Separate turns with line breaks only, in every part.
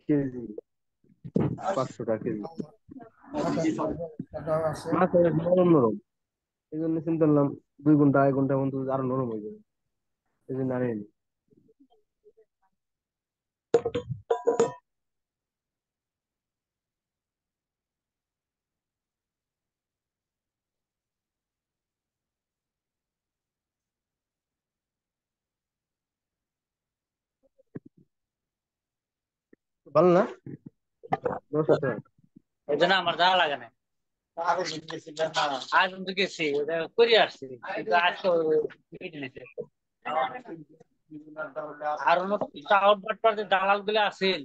KG, 500 টাকা KG.
টাকাও আছে।
মাছ নরম নরম, এই জন্য চিন্তা করলাম 2 ঘন্টা 1 ঘন্টা মতো আরো নরম হয়ে যাবে, এই জন্য আনি নি। ভালো না, 10 টাকা।
এই জন্য আমার যাওয়া লাগে না। আজ কিন্তু গেছি করে আসছি, কিন্তু আজকে মিট নিতে আর অন্য চাউল বাটপার যে দালাল গুলো আছেন।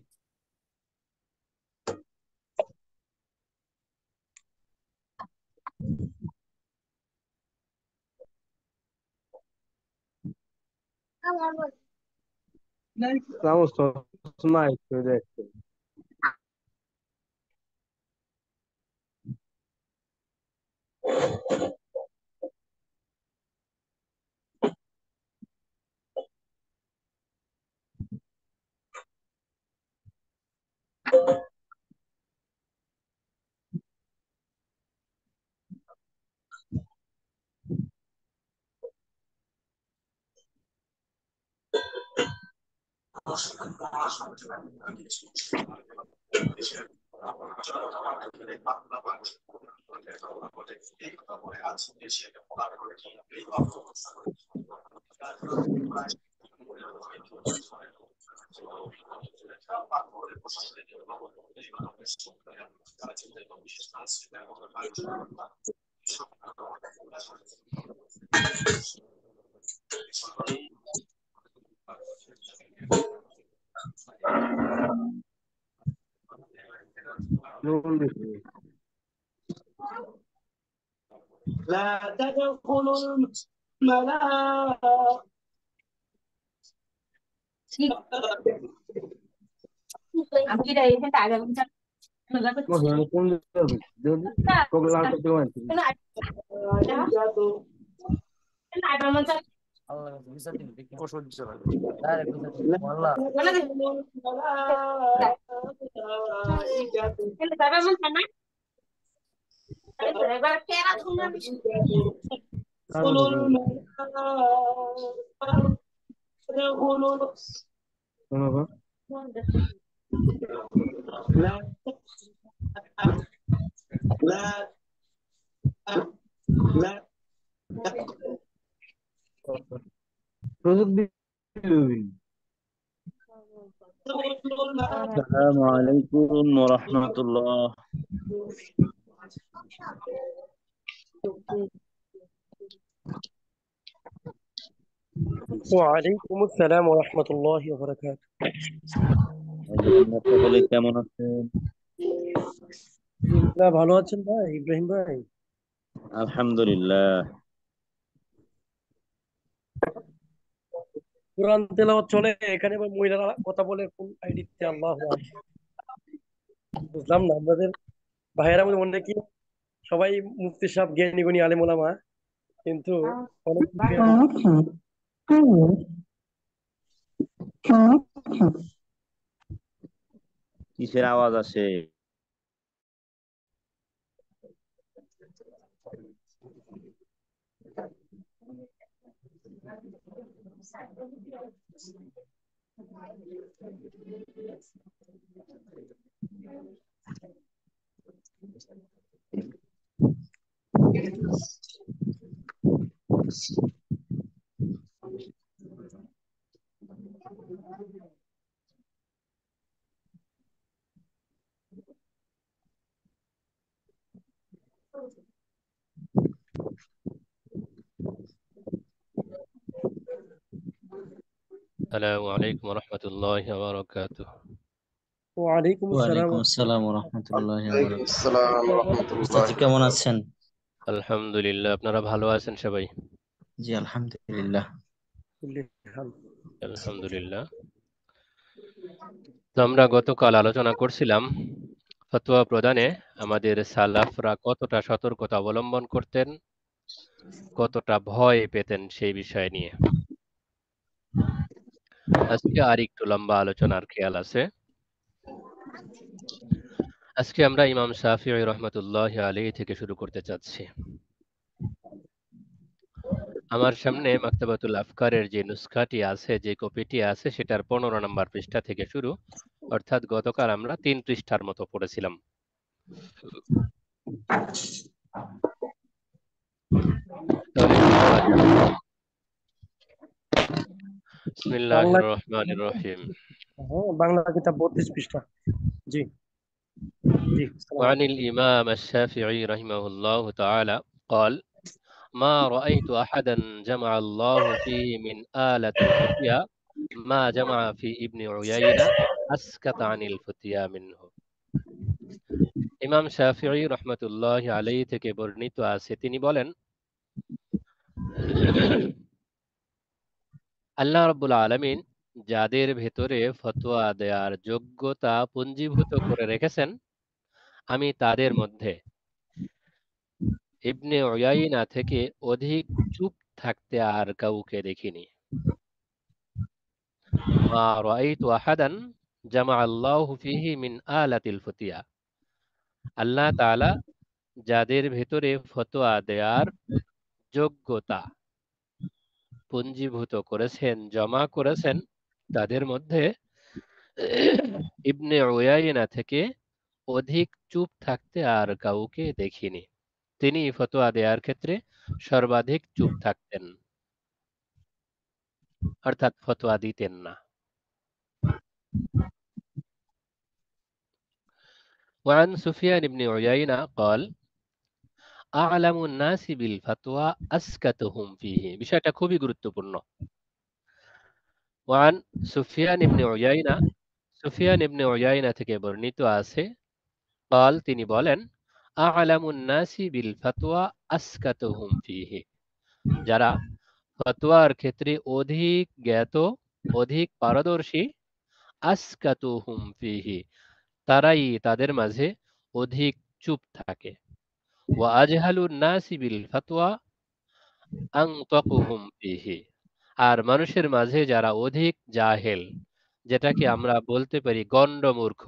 চামচ টামচ নাই তো দেখতে। নুন বেশি।
لا تدخلوا الملاء
মশলা কোন দিতে যদি কোক লাল করতে পারেন।
لا تدخلوا الملائكة ادخلوا الملائكة ادخلوا لا لا لا
প্রযুক্তি
تدخلوا الملائكة
السلام عليكم ورحمة الله.
ওয়ালাইকুম আসসালাম ওয়া রাহমাতুল্লাহি ওয়া বারাকাতুহু।
আপনারা সকলে কেমন আছেন?
আলহামদুলিল্লাহ, ভালো আছেন ভাই ইব্রাহিম ভাই?
আলহামদুলিল্লাহ।
কোরআন তেলাওয়াত চলে এখানে, আবার মহিলারা কথা বলে কোন আইডিতে? আল্লাহু আকবার। বুঝলাম না, আমাদের ভাইয়েরা মনে মনে কি সবাই মুফতি সাহেব, জ্ঞানী গুণী আলেম ওলামা, কিন্তু অনেক
কিসের আওয়াজ আসে?
السلام عليكم ورحمة الله وبركاته.
ওয়ালাইকুম আসসালাম।
ওয়ালাইকুম আসসালাম ওয়া রাহমাতুল্লাহি ওয়া
ওয়ালাইকুম
বারাকাতুহু।
আসসালাম ওয়া রাহমাতুল্লাহি
উস্তাদ
ওয়া
কেমন
বারাকাতুহু।
আছেন?
আলহামদুলিল্লাহ, আপনারা ভালো আছেন সবাই?
জি আলহামদুলিল্লাহ।
আলহামদুলিল্লাহ। তো আমরা গতকাল আলোচনা করছিলাম ফতোয়া প্রদানে আমাদের সালাফরা কতটা সতর্কতা অবলম্বন করতেন, কতটা ভয় পেতেন সেই বিষয় নিয়ে। আজকে আর একটু লম্বা আলোচনার খেয়াল আছে। আজকে আমরা ইমাম শাফিঈ রহমতুল্লাহ আলাইহি থেকে শুরু করতে চাচ্ছি। আমার সামনে মাকতাবাতুল আফকারের যে নুসখাটি আছে, যে কপিটি আছে, সেটার 15 নম্বর পৃষ্ঠা থেকে শুরু, অর্থাৎ গতকাল আমরা 3 পৃষ্ঠার মতো পড়েছিলাম। তাহলে শুরু করা যাক। বিসমিল্লাহির
বাংলা
রহমানির রহিম।
বাংলা কিতাব 32 পৃষ্ঠা। জি জি
وعن الإمام الشافعي رحمه الله تعالى قال: ما رأيت أحدا جمع الله فيه من آلة الفتيا ما جمع في ابن عيينة أسكت عن الفتيا منه। ইমাম শাফিঈ রহমতুল্লাহ আলাইহি থেকে বর্ণিত আছে, তিনি বলেন, আল্লাহ রাব্বুল আলামিন যাদের ভেতরে ফতোয়া দেওয়ার যোগ্যতা পুঞ্জীভূত করে রেখেছেন, আমি তাদের মধ্যে ইবনে উয়াইনা থেকে অধিক চুপ থাকতে আর কাউকে দেখিনি। মা রাআইতু আহাদান জামা আল্লাহু ফিহি মিন আলাতিল ফুতিয়া। আল্লাহ তাআলা যাদের ভেতরে ফতোয়া দেওয়ার যোগ্যতা পুঞ্জীভূত করেছেন, জমা করেছেন, তাদের মধ্যে ইবনে উয়াইনা থেকে অধিক চুপ থাকতে আর কাউকে দেখিনি। তিনি ফতোয়া দেওয়ার ক্ষেত্রে সর্বাধিক চুপ থাকতেন, অর্থাৎ ফতোয়া দিতেন না। وعن سفيان بن عيينة قال: أعلم الناس بالفتوى أسكتهم فيه। বিষয়টা খুবই গুরুত্বপূর্ণ। وعن سفيان بن عيينة, সুফিয়ান ইবনে উয়াইনা থেকে বর্ণিত আছে, قال, তিনি বলেন, أعلم الناس بالفتوى أسكتهم فيه। যারা ফতোয়ার ক্ষেত্রে অধিক জ্ঞাত, অধিক পারদর্শী, আসকাতুহুম ফিহি, তারাই তাদের মাঝে অধিক চুপ থাকে। ওয়া আজহালুন নাসি বিল ফাতওয়া আনতাকুহুম ফিহি, আর মানুষের মাঝে যারা অধিক জাহেল, যেটাকে আমরা বলতে পারি গণ্ডমূর্খ,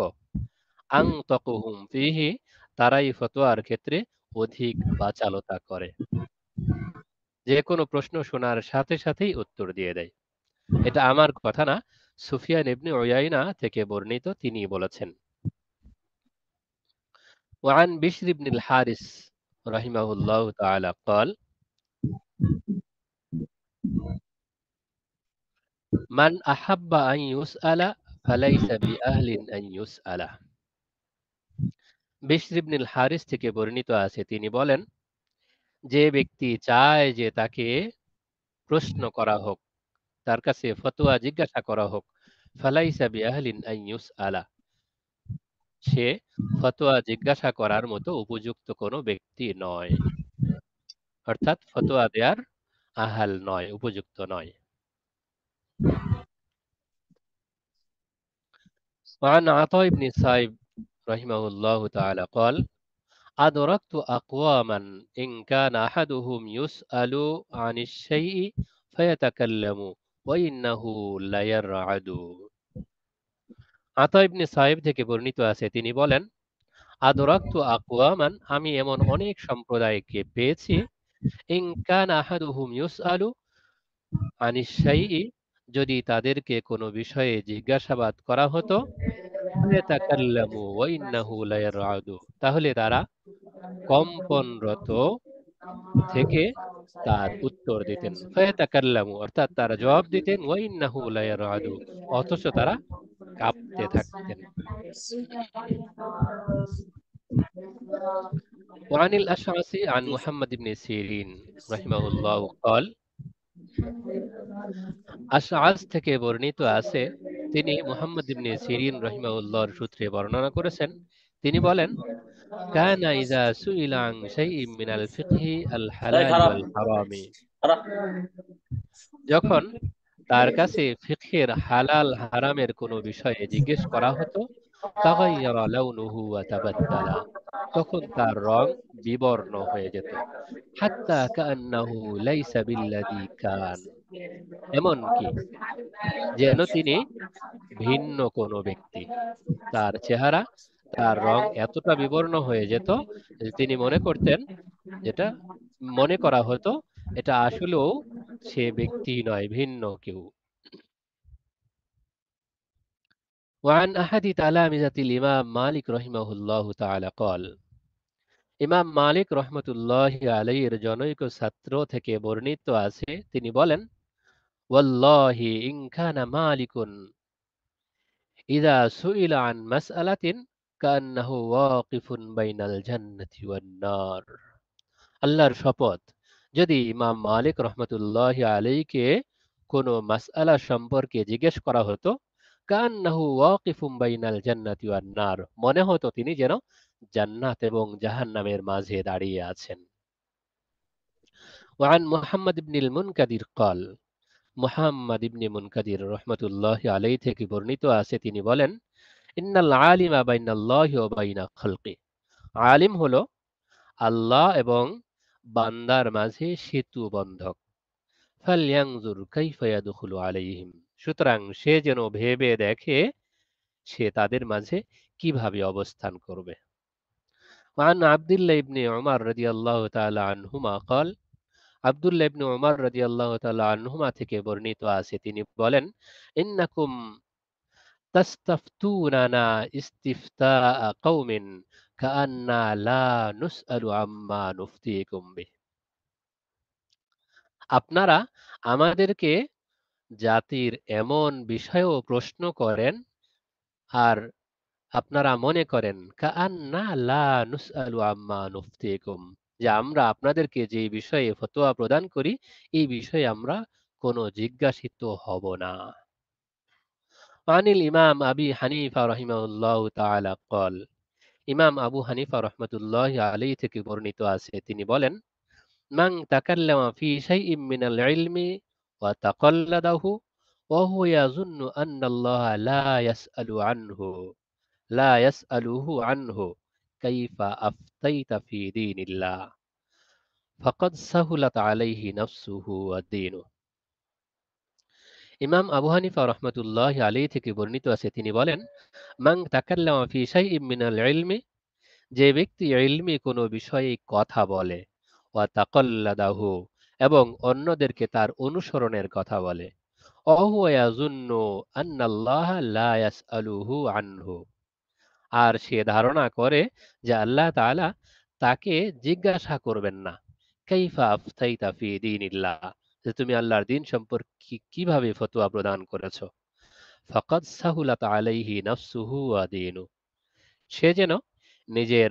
আনতাকুহুম ফিহি, তারাই ফতোয়ার ক্ষেত্রে অধিক বাচালতা করে। যে কোনো প্রশ্ন শোনার সাথে সাথেই উত্তর দিয়ে দেয়। এটা আমার কথা না, সুফিয়ান ইবনে উয়াইনা থেকে বর্ণিত, তিনি বলেছেন। وعن بشر بن الحارث رحمه الله تعالى قال: من أحب أن يسأل فليس بأهل أن يسأل। বিশর ইবনুল হারিস থেকে বর্ণিত আছে, তিনি বলেন, যে ব্যক্তি চায় যে তাকে প্রশ্ন করা হোক, তার কাছে ফতোয়া জিজ্ঞাসা করা হোক, ফালাইসা বিআহলিন আন ইউসআলা, সে ফতোয়া জিজ্ঞাসা করার মতো উপযুক্ত কোনো ব্যক্তি নয়, অর্থাৎ ফতোয়া দেওয়ার আহাল নয়, উপযুক্ত নয়। وعن عطاء بن السائب رحمه الله تعالى قال: أدركت أقواما إن كان أحدهم يسأل عن الشيء فيتكلم وإنه ليرعد। আতা ইবনে সাইব থেকে বর্ণিত আছে, তিনি বলেন, আদরাকতু আকওয়ামান, আমি এমন অনেক সম্প্রদায়কে পেয়েছি, ইন কানা আহাদুহুম ইউসআলু আনিশ শাইই, যদি তাদেরকে কোনো বিষয়ে জিজ্ঞাসাবাদ করা হতো, ফায়াতাকাল্লামু ওয়া ইন্নাহু লায়ারআদু, তাহলে তারা কম্পনরত থেকে তার উত্তর দিতেন। ফায়াতাকাল্লামু, অর্থাৎ তারা জবাব দিতেন, ওয়া ইন্নাহু লায়ারআদু, অথচ তারা কাঁপতে থাকতেন। وعن الأشعث عن محمد بن سيرين رحمه الله قال: আশআস থেকে বর্ণিত আছে, তিনি মুহাম্মদ ইবনে সিরিন রাহিমাহুল্লাহর সূত্রে বর্ণনা করেছেন, তিনি বলেন, কানা ইযা সুইলা আন শাইইন মিনাল ফিকহি আল হালাল ওয়াল হারামি, যখন তার কাছে ফিকহের হালাল হারামের কোনো বিষয়ে জিজ্ঞেস করা হতো, তাগায়্যারা লাউনুহু ওয়া তাবাদ্দালা, তখন তার রং বিবর্ণ হয়ে যেত। হাত্তা কাআন্নাহু লাইসা বিল্লাযী কান, এমনকি যেন তিনি ভিন্ন কোনো ব্যক্তি। তার চেহারা, তার রং এতটা বিবর্ণ হয়ে যেত যে তিনি মনে করতেন, যেটা মনে করা হতো এটা আসলেও সে ব্যক্তি নয়, ভিন্ন কেউ। وعن أحد تلامذة الإمام مالك رحمه الله تعالى قال, ইমাম মালিক রহমতুল্লাহ আলাইহির জনৈক ছাত্র থেকে বর্ণিত আছে, তিনি বলেন, ওয়াল্লাহি ইন কানা মালিকুন ইযা সুইলা আন মাসআলাতিন কান্নাহু ওয়াকিফুন বাইনাল জান্নাতি ওয়ান নার। আল্লাহর শপথ, যদি ইমাম মালিক রহমতুল্লাহ আলাইকে কোনো মাসআলা সম্পর্কে জিজ্ঞেস করা হতো, কান্নাহু ওয়াকিফুম বাইনাল জান্নাতি ওয়ান নার, মনে হতো তিনি যেন জান্নাত এবং জাহান্নামের মাঝে দাঁড়িয়ে আছেন। ওয়ান মুহাম্মদ ইবনুল মুনকাদির قال, মুহাম্মদ ইবনে মুনকাদির রহমতুল্লাহ আলাইহি থেকে বর্ণিত আছে, তিনি বলেন, ইন্নাল আলিমা বাইনাল্লাহি ওয়া বাইনা খালকি, আলিম হলো আল্লাহ এবং বান্দার মাঝে সেতু বন্ধক। ফালয়ানজুর কাইফা ইয়াদখুলু আলাইহিম, সুতরাং সে যেন ভেবে দেখে সে তাদের মাঝে কিভাবে অবস্থান করবে। ওয়ান আব্দুল্লাহ ইবনে উমর রাদিয়াল্লাহু তাআলা আনহুমা قال, আব্দুল্লাহ ইবনে উমর রাদিয়াল্লাহু তাআলা আনহুমা থেকে বর্ণিত আছে, তিনি বলেন, ইন্নাকুম তাস্তাফতুনানা ইস্তিফতাআ কওমিন কাআন্না লা নুসআলু আম্মা নুফতিকুম বিহ, আপনারা আমাদেরকে জাতির এমন বিষয়েও প্রশ্ন করেন আর আপনারা মনে করেন কাআন্না লা নুসআলু আম্মা নুফতিকুম, যে আমরা আপনাদেরকে যে বিষয়ে ফতোয়া প্রদান করি এই বিষয়ে আমরা কোনো জিজ্ঞাসিত হব না। আনিল ইমাম আবি হানিফা রাহিমাহুল্লাহু তাআলা قال, ইমাম আবু হানিফা রহমতুল্লাহ আলাইহি থেকে বর্ণিত আছে, তিনি বলেন, মান তাকাল্লামা ফি শাইইন মিনাল ইলমি ওয়া তাকাল্লাদাহু ওয়া হুয়া ইয়াযুন্নু আন্না আল্লাহা লা ইয়াসআলুহু আনহু কাইফা আফতাইতা ফি দীনিল্লাহ ফাকাদ সাহুলাত আলাইহি নাফসুহু ওয়া দীনুহু। ইমাম আবু হানিফা রহমতুল্লাহ আলাইহি থেকে বর্ণিত আছে, তিনি বলেন, মান তাকাল্লামা ফি শাইইন মিনাল ইলমি, যে ব্যক্তি ইলমি কোনো বিষয়ে কথা বলে, ওয়া তাকাল্লাদাহু, এবং অন্যদেরকে তার অনুসরণের কথা বলে, ওয়া ইয়াযুন্নু আন্নাল্লাহা লা ইয়াসআলুহু আনহু, আর সে ধারণা করে যে আল্লাহ তাআলা তাকে জিজ্ঞাসা করবেন না, কাইফা আফতাইতা ফি দীনিল্লাহ, যে তুমি আল্লাহর দ্বীন সম্পর্কে কিভাবে ফতোয়া প্রদান করেছো, ফাকাদ সাহুলাত আলাইহি নাফসুহু ওয়া দীনু, সে যেন নিজের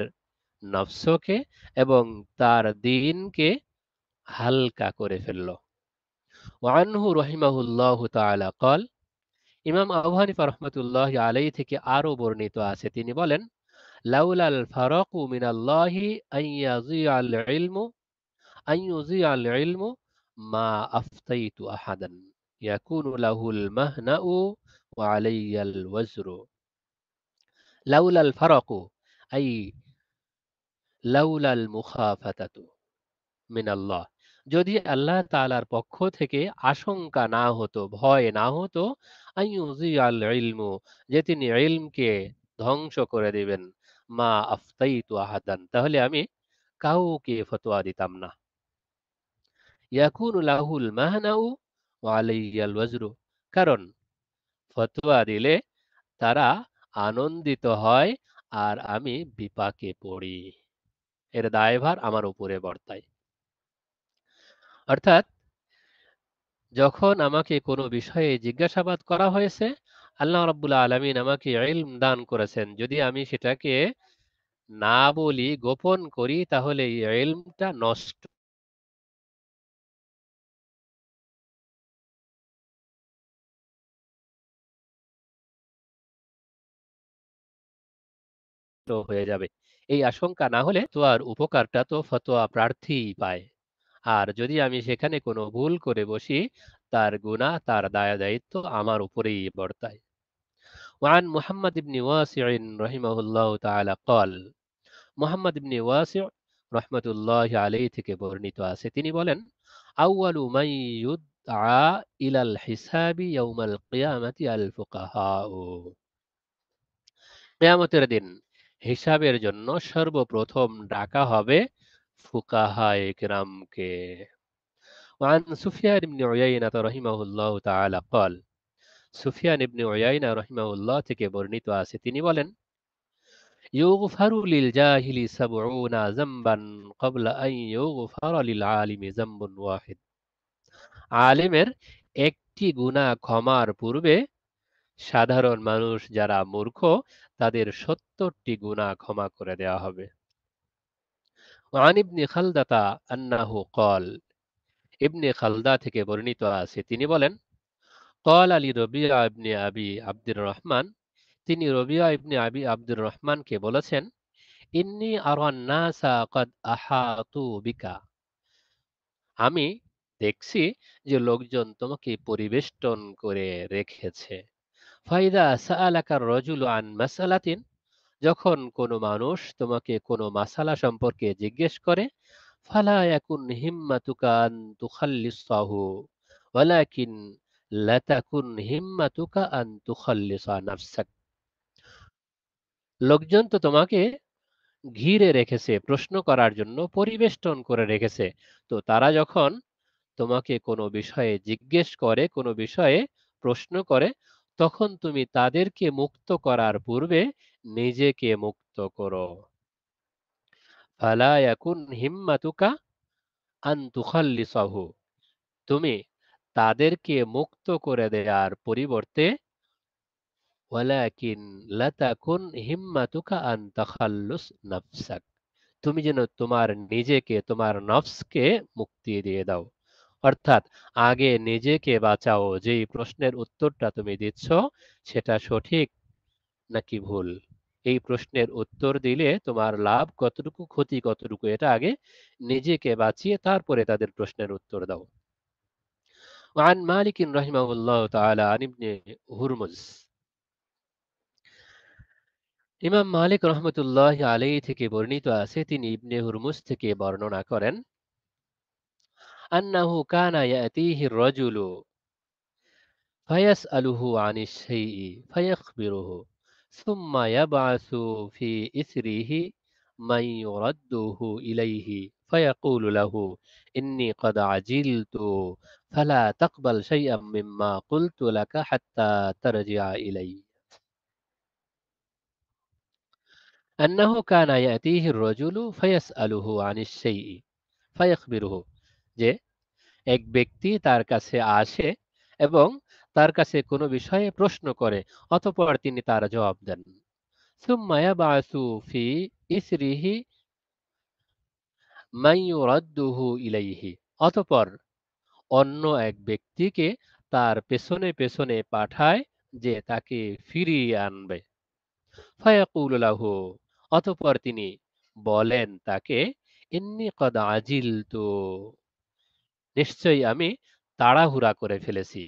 নফসকে এবং তার দ্বীনকে হালকা করে ফেলল। ওয়ানহু রহিমাহুল্লাহু তাআলা قال, ইমাম আবু হানিফা রহমতুল্লাহ আলাইহি থেকে আরো বর্ণিত আছে, তিনি বলেন, লাউলাল ফারাকু মিনাল্লাহি আন ইউযিআল ইলমু মা আফতাইতু আহাদান ইয়াকুনু লাহুল মাহনাউ ওয়া আলাইয়াল ওয়াজরু। লাউলাল ফারাকু আই লাউলাল মুখাফাতাতু মিনাল্লাহ, যদি আল্লাহ তাআলার পক্ষ থেকে আশঙ্কা না হতো, ভয় না হতো, আইয়ুযিআল ইলমু, যে তিনি ইলমকে ধ্বংস করে দিবেন, মা আফতাইতু আহাদান, তাহলে আমি কাউকে ফতোয়া দিতাম না, ইয়াকুনু লাহুল মাহনাউ ওয়া আলাইয়াল ওয়াজরু, কারণ ফতোয়া দিলে তারা আনন্দিত হয় আর আমি বিপাকে পড়ি, এর দায়ভার আমার উপরে বর্তায়। অর্থাৎ যখন আমাকে কোনো বিষয়ে জিজ্ঞাসাবাদ করা হয়েছে, আল্লাহ রাব্বুল আলামিন আমাকে ইলম দান করেছেন, যদি আমি সেটাকে না বলি, গোপন করি, তাহলে এই ইলমটা নষ্ট হয়ে যাবে। এই আশঙ্কা না হলে তো আর উপকারটা তো ফতোয়া প্রার্থীই পায়, আর যদি আমি সেখানে কোনো ভুল করে বসি, তার গুনাহ, তার দায় দায়িত্ব আমার উপরেই বর্তায়। وعن محمد بن واسع رحمه الله تعالى قال মোহাম্মদ ইবনে ওয়াসি' রহমাতুল্লাহি আলাইহি থেকে বর্ণিত আছে, তিনি বলেন, আউয়ালু মান ইউদআ ইলাল হিসাবি ইয়াউমাল কিয়ামাতি আল ফুকাহাউ। কিয়ামতের দিন হিসাবের জন্য সর্বপ্রথম ডাকা হবে ফুকাহায়ে কিরামকে। وعن سفيان بن عيينة رحمه الله تعالى قال সুফিয়ান ইবনে উয়াইনা রাহিমাহুল্লাহ থেকে বর্ণিত আছে, তিনি বলেন, ইউগফারু লিল জাহিলি সাবউনা যামবান ক্বাবলা আন ইউগফারা লিল আলিমি যামবুন ওয়াহিদ। আলিমের একটি গুনাহ ক্ষমার পূর্বে সাধারণ মানুষ যারা মূর্খ তাদের ৭০টি গুনাহ ক্ষমা করে দেওয়া হবে। ওয়ান ইবনে খালদাতা আন্নাহু ক্বাল, ইবনে খালদা থেকে বর্ণিত আছে, তিনি বলেন, ক্বাল আলী রবিয়া ইবনে আবি আব্দুর রহমান, তিনি রবিয়া ইবনে আবি আব্দুর রহমানকে বলেছেন, ইন্নী আরান নাসা ক্বাদ আহাতু বিকা, আমি দেখছি যে লোকজন তোমাকে পরিবেষ্টন করে রেখেছে। ফাইদা সাআলাকা রাজুলু আন মাসআলাতিন, যখন কোনো মানুষ তোমাকে কোনো মাসালা সম্পর্কে জিজ্ঞেস করে, ফালা ইয়াকুন হিম্মাতুকা আন তুখাল্লিসাহু ওয়ালাকিন লা তাকুন হিম্মাতুকা আন তুখাল্লিসা নাফসাক। লোকজন তো তোমাকে ঘিরে রেখেছে, প্রশ্ন করার জন্য পরিবেষ্টন করে রেখেছে, তো তারা যখন তোমাকে কোনো বিষয়ে জিজ্ঞেস করে, কোনো বিষয়ে প্রশ্ন করে, তখন তুমি তাদেরকে মুক্ত করার পূর্বে নিজেকে মুক্ত করো। ফালা ইয়াকুন হিম্মাতুকা আন তুখাল্লিসাহু, তুমি তাদেরকে মুক্ত করে দেওয়ার পরিবর্তে ওয়ালাকিন লা তাকুন হিম্মাতুকা আন তাখাল্লুস নাফসাক, তুমি যেন তোমার নিজেকে, তোমার নফসকে মুক্তি দিয়ে দাও। অর্থাৎ আগে নিজেকে বাঁচাও, যেই প্রশ্নের উত্তরটা তুমি দিচ্ছ সেটা সঠিক নাকি ভুল, এই প্রশ্নের উত্তর দিলে তোমার লাভ কতটুকু, ক্ষতি কতটুকু, এটা আগে নিজেকে বাঁচিয়ে তারপরে তাদের প্রশ্নের উত্তর দাও। وعن مالك رحمه الله تعالى عن ابن هرمز, ইমাম মালিক রহমতুল্লাহ আলাইহি থেকে বর্ণিত আছে, তিনি ইবনে হুরমুজ থেকে বর্ণনা করেন, আন্নাহু কানা ইয়াতিহি রাজুলু ফায়াসআলুহু আনিশ শাইই ফায়াখবিরুহু সুম্মা ইয়াবআসু ফি ইসরিহি মান ইউরাদ্দুহু ইলাইহি ফায়াকুলু লাহু ইন্নী ক্বাদ আজিলতু ফালা তাকবাল শাইআম মিম্মা কুলতু লাকা হাত্তা তারজিআ ইলাইহি। আন্নাহু কানা ইয়াতিহি রাজুলু ফায়াসআলুহু আনিশ শাইই ফায়াখবিরুহু, যে এক ব্যক্তি তার কাছে আসে এবং তার কাছে কোনো বিষয়ে প্রশ্ন করে, অতঃপর তিনি তার জবাব দেন। সুম্মা ইয়াবআসু ফি ইসরিহি মান ইউরাদ্দুহু ইলাইহি, অতঃপর অন্য এক ব্যক্তিকে তার পেছনে পেছনে পাঠায় যে তাকে ফিরিয়ে আনবে। ফায়াকুলু লাহু, অতঃপর তিনি বলেন তাকে, ইন্নী ক্বাদ আজিলতু, নিশ্চয়ই আমি তাড়াহুড়া করে ফেলেছি।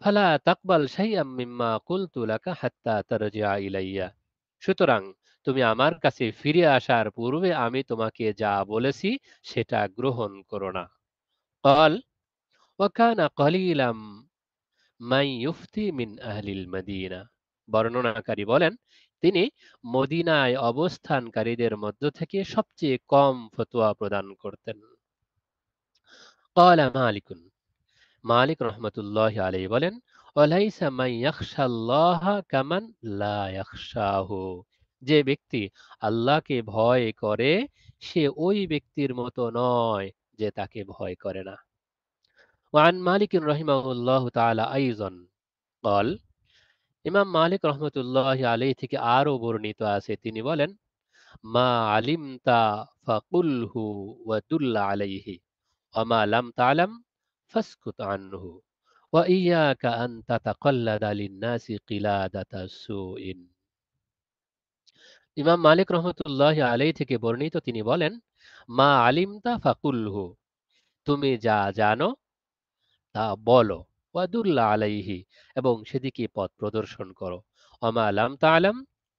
ফালা তাকবাল শাইআম মিম্মা কুলতু লাকা হাত্তা তারজিআ ইলাইয়া, সুতরাং তুমি আমার কাছে ফিরে আসার পূর্বে আমি তোমাকে যা বলেছি সেটা গ্রহণ করো না। ক্বাল ওয়া কানা কলিলাম মান ইউফতি মিন আহলিল মদিনা, বর্ণনাকারী বলেন, তিনি মদিনায় অবস্থানকারীদের মধ্য থেকে সবচেয়ে কম ফতোয়া প্রদান করতেন। ক্বালা মালিকুন, মালিক রহমতুল্লাহি আলাইহি বলেন, ওয়ালাইসা মান ইয়াখশাল্লাহা কামান লা ইয়াখশাহু, যে ব্যক্তি আল্লাহকে ভয় করে সে ওই ব্যক্তির মতো নয় যে তাকে ভয় করে না। ওয়ান মালিক রাহিমাহুল্লাহু তাআলা আইযান ক্বাল, ইমাম মালিক রহমতুল্লাহি আলাইহি থেকে আরো বর্ণিত আছে, তিনি বলেন, মা আলিমতা ফাকুলহু ওয়া দুল্লা আলাইহি ওয়া মা লাম তা'লাম ফাসকুত আনহু ওয়া ইয়াকা আন তাতাকাল্লাদা লিন-নাসি কিলাদাতা সুইন। ইমাম মালিক রহমতুল্লাহি আলাইহি থেকে বর্ণিত, তিনি বলেন, মা আলিমতা ফাকুলহু, তুমি যা জানো তা বলো, ওয়াদুল্লা আলাইহি, এবং সেদিকে পথ প্রদর্শন করো। ওমা লাম তা'লাম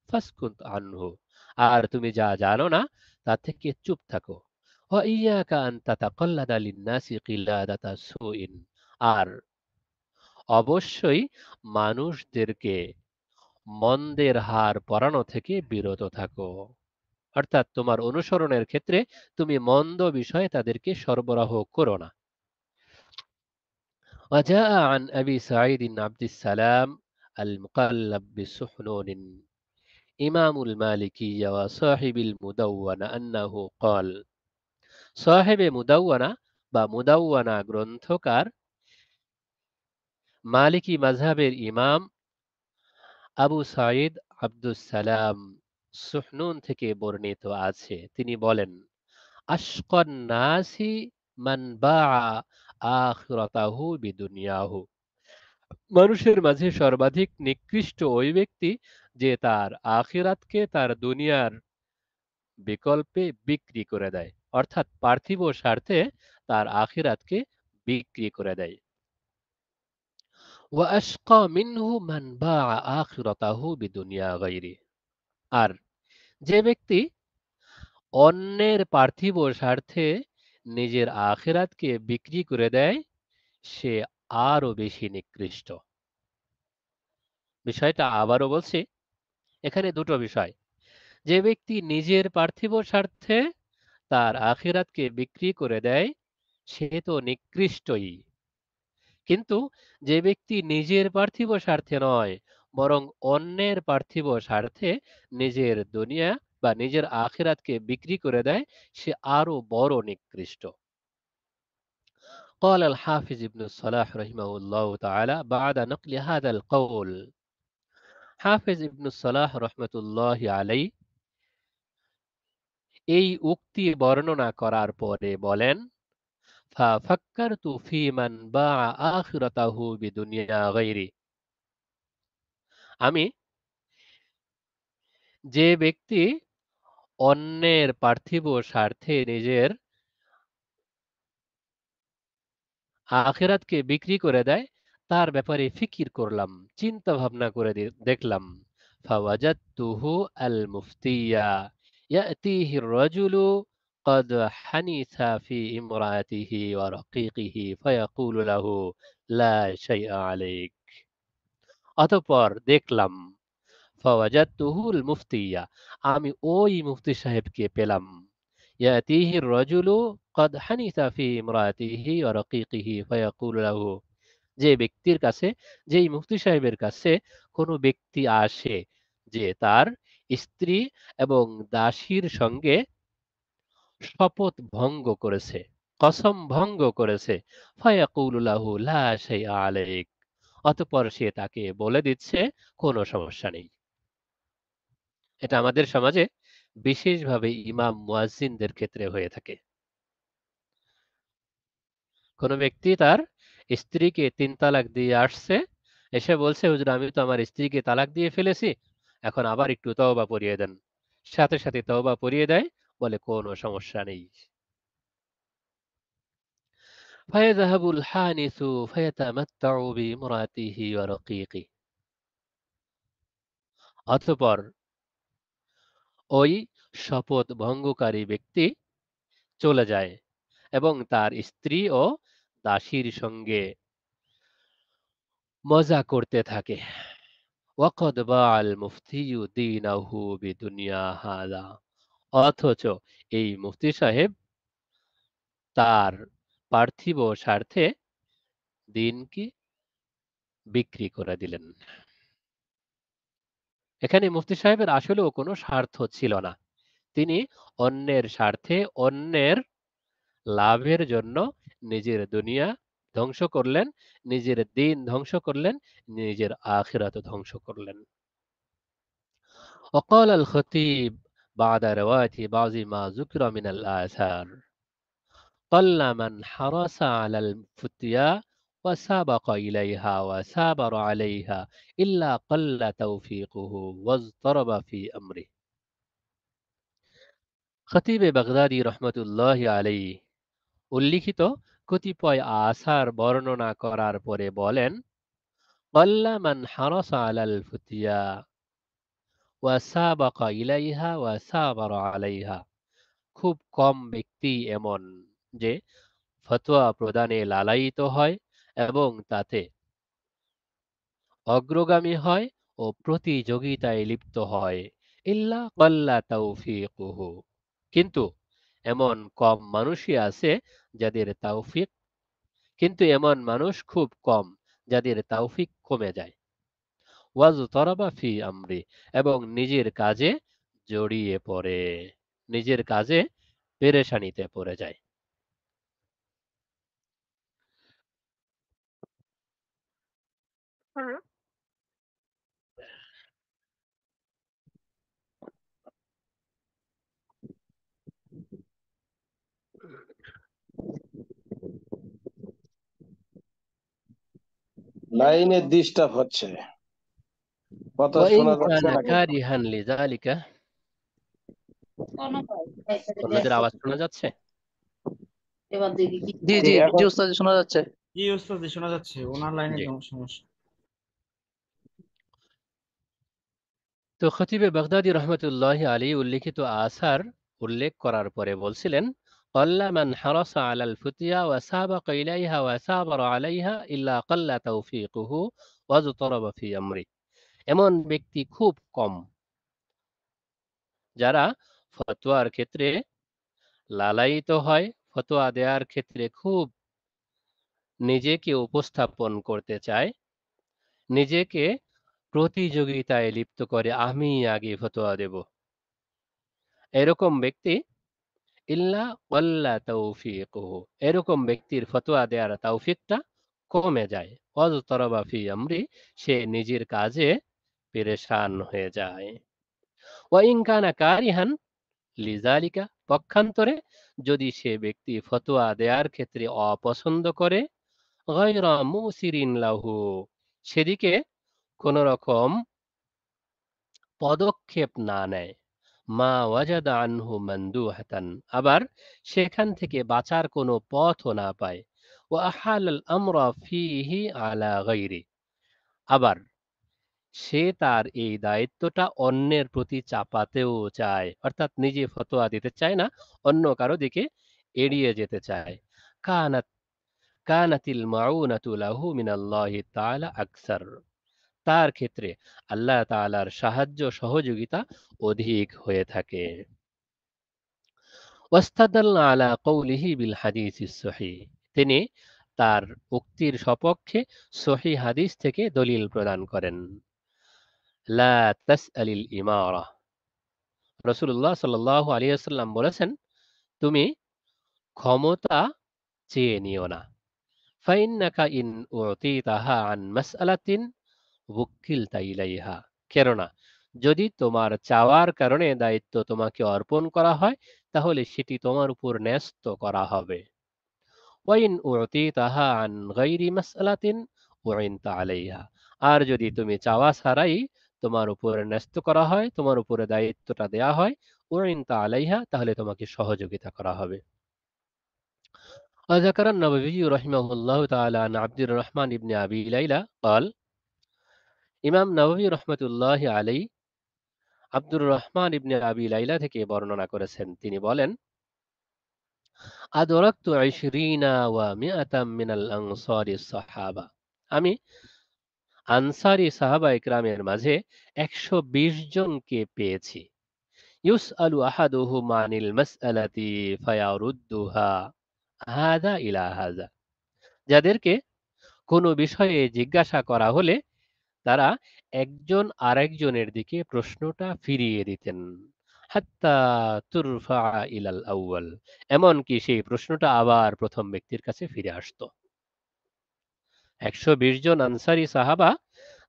ফাসকুত আনহু, আর তুমি যা জানো না তা থেকে চুপ থাকো। ওয়া ইয়াকা আন তাতাকাল্লাদা লিন্নাসি কিলাদাতা সুইন, আর অবশ্যই মানুষদেরকে মন্দের হার পরানো থেকে বিরত থাকো। অর্থাৎ তোমার অনুসরণের ক্ষেত্রে তুমি মন্দ বিষয়ে তাদেরকে সরবরাহ করো না। وجاء عن أبي سعيد عبد السلام المقلب بسحنون إمام المالكية وصاحب المدونة أنه قال صاحب مدونة বা মুদাওয়ানা গ্রন্থকার মালিকি মাযহাবের ইমাম আবু সাঈদ আব্দুস সালাম সুহনুন থেকে বর্ণিত আছে, তিনি বলেন, আশকান নাসি মান বাআ আখিরাতাহু বিদুনিয়াহু, মানুষের মাঝে সর্বাধিক নিকৃষ্ট ওই ব্যক্তি যে তার আখিরাতকে তার দুনিয়ার বিকল্পে বিক্রি করে দেয়, অর্থাৎ পার্থিব স্বার্থে তার আখিরাতকে বিক্রি করে দেয়। ওয়া আশকা মিনহু মান বাআ আখিরাতাহু বিদুনিয়া গায়রি, আর যে ব্যক্তি অন্যের পার্থিব স্বার্থে নিজের আখিরাতকে বিক্রি করে দেয় সে আরো বেশি নিকৃষ্ট। বিষয়টা আবারও বলছি, এখানে দুটো বিষয়। যে ব্যক্তি নিজের পার্থিব স্বার্থে তার আখিরাতকে বিক্রি করে দেয় সে তো নিকৃষ্টই, কিন্তু যে ব্যক্তি নিজের পার্থিব স্বার্থে নয় বরং অন্যের পার্থিব স্বার্থে নিজের দুনিয়া বা নিজের আখিরাতকে বিক্রি করে দেয় সে আরো বড় নিকৃষ্ট। قال الحافظ ابن الصلاح رحمه الله تعالى بعد نقل هذا القول، হাফেজ ইবনু সালাহ রহমতুল্লাহ আলাই এই উক্তি বর্ণনা করার পরে বলেন, ফাফাক্কারতু ফি মান বাআ আখিরাতাহু বিদুনিয়া গায়রি, আমি যে ব্যক্তি অন্যের পার্থিব স্বার্থে নিজের আখিরাতকে বিক্রি করে দেয় তার ব্যাপারে ফিকির করলাম, চিন্তা ভাবনা করে দেখলাম। ফাওয়াজাদতুহু আল মুফতিয়া ইয়াতিহি রাজুলু قد حنث في امرأته ورقيقه فيقول له لا شيء عليك, অতঃপর দেখলাম ফাওয়াজাদতুহুল মুফতিয়া, আমি ওই মুফতি সাহেবকে পেলাম, ইয়াতিহি রাজুলু قد حنث في امرأته ورقيقه فيقول له, যে ব্যক্তির কাছে, যেই মুফতি সাহেবের কাছে কোনো ব্যক্তি আসে যে তার স্ত্রী এবং দাসীর সঙ্গে শপথ ভঙ্গ করেছে, কসম ভঙ্গ করেছে, ফায়াকুলু লাহু লা শাইআ আলাইক, অতঃপর সে তাকে বলে দিচ্ছে কোনো সমস্যা নেই। এটা আমাদের সমাজে বিশেষভাবে ইমাম মুয়াজ্জিনদের ক্ষেত্রে হয়ে থাকে। কোনো ব্যক্তি তার স্ত্রীকে ৩ তালাক দিয়ে আসছে, এসে বলছে, হুজুর আমি তো আমার স্ত্রীকে তালাক দিয়ে ফেলেছি, এখন আবার একটু তওবা পড়িয়ে দেন। সাথে সাথে তওবা পড়িয়ে দেয়, বলে কোনো সমস্যা নেই। ফায়াযহাবুল হানিসু ফায়াতামাত্তাউ বিইমরাতিহি ওয়া রাকীকি, অতঃপর ওই শপথ ভঙ্গকারী ব্যক্তি চলে যায় এবং তার স্ত্রী ও দাসীর সঙ্গে মজা করতে থাকে। ওয়াকাদ বাআল মুফতিয়ু দীনাহু বিদুনিয়া হাযা, অথচ এই মুফতি সাহেব তার পার্থিব স্বার্থে দিনকে বিক্রি করে দিলেন। এখানে মুফতি সাহেবের আসলেও কোনো স্বার্থ ছিল না, তিনি অন্যের স্বার্থে অন্যের লাভের জন্য নিজের দুনিয়া ধ্বংস করলেন, নিজের দিন ধ্বংস করলেন, নিজের আখিরাত ধ্বংস করলেন। وقال الخطيب بعد رواية بعض ما ذكر من الآثار قل من حرص على الفتيا وسابق إليها وسابر عليها إلا قل توفيقه واضطرب في أمره। খতিবে বাগদাদি রহমতুল্লাহ আলাইহি উল্লিখিত কতিপয় আসার বর্ণনা করার পরে বলেন, ক্বাল্লা মান হারাসা আলাল ফুতিয়া ওয়া সাবাকা ইলাইহা ওয়া সাবারা আলাইহা। খুব কম ব্যক্তি এমন যে ফতোয়া প্রদানে লালায়িত হয় এবং তাতে অগ্রগামী হয় ও প্রতিযোগিতায় লিপ্ত হয়। ইল্লা ক্বাল্লা তাওফীকুহু। কিন্তু এমন কম মানুষই আছে যাদের তাওফিক কিন্তু এমন মানুষ খুব কম যাদের তাওফিক কমে যায়। ওয়াজতারাবা ফি আমরি। এবং নিজের কাজে জড়িয়ে পড়ে, নিজের কাজে পেরেশানিতে পড়ে যায়।
লাইনে ডিস্টার্ব হচ্ছে, কথা
ওয়াইন
শোনা যাচ্ছে
কানা
না কিন্তু।
কারিহান লিযালিকা। অন্যদের আওয়াজ শোনা যাচ্ছে?
জি জি
এখন
জি উস্তাদ শোনা যাচ্ছে।
জি ওস্তাদ শোনা যাচ্ছে, ওনার লাইনে
জি।
সমস্যা।
তো খতিবে বাগদাদি রহমতুল্লাহ আলী উল্লিখিত আসার উল্লেখ করার পরে বলছিলেন, ক্বাল্লা মান হারাসা আলাল ফুতিয়া ওয়া সাবাকা ইলাইহা ওয়া সাবারা আলাইহা ইল্লা ক্বাল্লা তাওফীকুহু ওয়াজতারাবা ফি আমরি। এমন ব্যক্তি খুব কম যারা ফতোয়ার ক্ষেত্রে লালায়িত হয়, ফতোয়া দেওয়ার ক্ষেত্রে খুব নিজেকে উপস্থাপন করতে চায়, নিজেকে প্রতিযোগিতায় লিপ্ত করে, আমি আগে ফতোয়া দেব, এরকম ব্যক্তি ইল্লা ক্বাল্লা তাওফীকুহু। এরকম ব্যক্তির ফতোয়া দেওয়ার তাওফিকটা কমে যায়। ওয়াজতারাবা ফি আমরি। সে নিজের কাজে পেরেশান হয়ে যায়। ওয়া ইন কানা কারিহান লিযালিকা। পক্ষান্তরে যদি সে ব্যক্তি ফতোয়া দেওয়ার ক্ষেত্রে অপছন্দ করে, গায়রা মুসিরিন লাহু, সেদিকে কোন রকম পদক্ষেপ না নেয়, মা ওয়াজাদা আনহু মানদুহাতান, আবার সেখান থেকে বাঁচার কোনো পথও না পায়, ওয়া আহালাল আমরা ফীহি আলা গায়রি, আবার সে তার এই দায়িত্বটা অন্যের প্রতি চাপাতেও চায়, অর্থাৎ নিজে ফতোয়া দিতে চায় না, অন্য কারো দিকে এড়িয়ে যেতে চায়। কানাত কানাতিল মাউনাতু লাহু মিনাল্লাহি তাআলা আকসার। তার ক্ষেত্রে আল্লাহ তাআলার সাহায্য সহযোগিতা অধিক হয়ে থাকে। ওয়াস্তাদাল্লা আলা কওলিহি বিল হাদিসিস সহিহ। তিনি তার উক্তির সপক্ষে সহিহ হাদিস থেকে দলিল প্রদান করেন। লা তাসআলিল ইমারা। রাসূলুল্লাহ সাল্লাল্লাহু আলাইহি ওয়াসাল্লাম বলেছেন, তুমি ক্ষমতা চেয়ে নিও না। ফাইন্নাকা ইন উতিতাহা আন মাসআলাতিন ওয়াক্কিলতা ইলাইহা। কেননা যদি তোমার চাওয়ার কারণে দায়িত্ব তোমাকে অর্পণ করা হয়, তাহলে সেটি তোমার উপর ন্যস্ত করা হবে। ওয়াইন উতিতাহা আন গায়রি মাসআলাতিন উইনতা আলাইহা। আর যদি তুমি চাওয়া ছাড়াই তোমার উপরে ন্যস্ত করা হয়, তোমার উপরে দায়িত্বটা দেয়া হয়, উইনতা আলাইহা, তাহলে তোমাকে সহযোগিতা করা হবে। وذكر النووي رحمه الله تعالى عن عبد الرحمن بن أبي ليلى قال, ইমাম নববী রহমতুল্লাহ আলাই আব্দুর রহমান ইবনে আবি লাইলা থেকে বর্ণনা করেছেন, তিনি বলেন, আদরাকতু 20 ওয়া মিআতাম মিনাল আনসারি সাহাবা। আমি আনসারি সাহাবা ইকরামের মাঝে 120 জনকে পেয়েছি। ইউসআলু আহাদুহুম আনিল মাসআলাতি ফায়ারুদ্দুহা হাযা ইলা হাযা। যাদেরকে কোনো বিষয়ে জিজ্ঞাসা করা হলে তারা একজন আরেকজনের দিকে প্রশ্নটা ফিরিয়ে দিতেন। হাত্তা তুরফা ইলাল আউয়াল। এমনকি সেই প্রশ্নটা আবার প্রথম ব্যক্তির কাছে ফিরে আসতো। 120 জন আনসারী সাহাবা,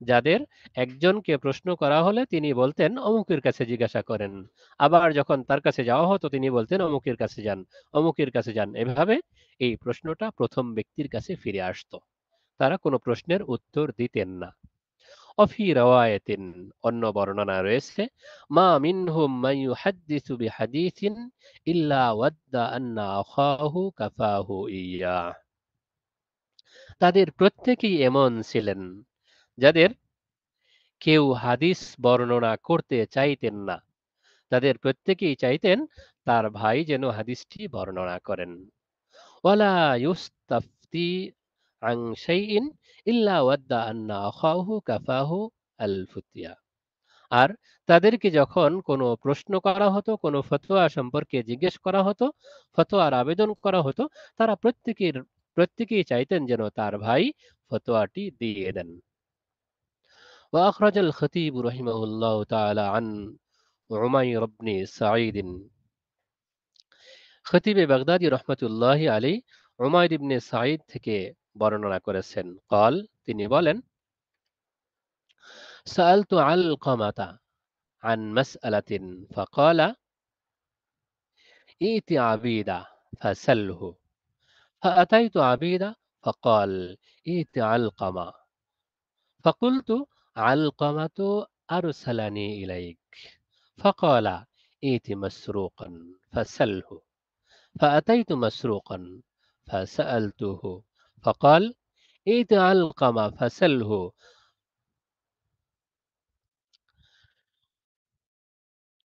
যাদের একজনকে প্রশ্ন করা হলে তিনি বলতেন অমুকের কাছে জিজ্ঞাসা করেন, আবার যখন তার কাছে যাওয়া হতো তিনি বলতেন অমুকের কাছে যান, অমুকের কাছে যান। এভাবে এই প্রশ্নটা প্রথম ব্যক্তির কাছে ফিরে আসতো, তারা কোনো প্রশ্নের উত্তর দিতেন না। অফি রাওয়ায়াতিন, অন্য বর্ণনা রয়েছে, মা মিনহুম মান ইউহাদ্দিসু বিহাদিসিন ইল্লা ওয়াদ্দা আন্না আখাহু কাফাহু ইয়া। তাদের প্রত্যেকেই এমন ছিলেন যাদের কেউ হাদিস বর্ণনা করতে চাইতেন না। তাদের প্রত্যেকেই চাইতেন তার ভাই যেন হাদিসটি বর্ণনা করেন। ওয়ালা ইউস্তাফতি আন শাইইন ইল্লা ওয়াদ্দা আন্না আখাহু কাফাহু আল ফুতিয়া। আর তাদেরকে যখন কোনো প্রশ্ন করা হতো, কোনো ফতোয়া সম্পর্কে জিজ্ঞেস করা হতো, ফতোয়ার আবেদন করা হতো, তারা প্রত্যেকেই চাইতেন যেন তার ভাই ফতোয়াটি দিয়ে দেন। وأخرج الخطيب رحمه الله تعالى عن عمير بن سعيد খতিবে বাগদাদি রহমতুল্লাহি আলী উমাইর ইবনে সাঈদ থেকে বর্ণনা করেছেন। قال তিনি বলেন سألت علقمة عن مسألة فقال ائت عبيدة فسله فأتيت عبيدة فقال ائت علقمة فقلت علقمة أرسلني إليك فقال ائت مسروقا فسله فأتيت مسروقا فسألته فقال ائت علقمة فسله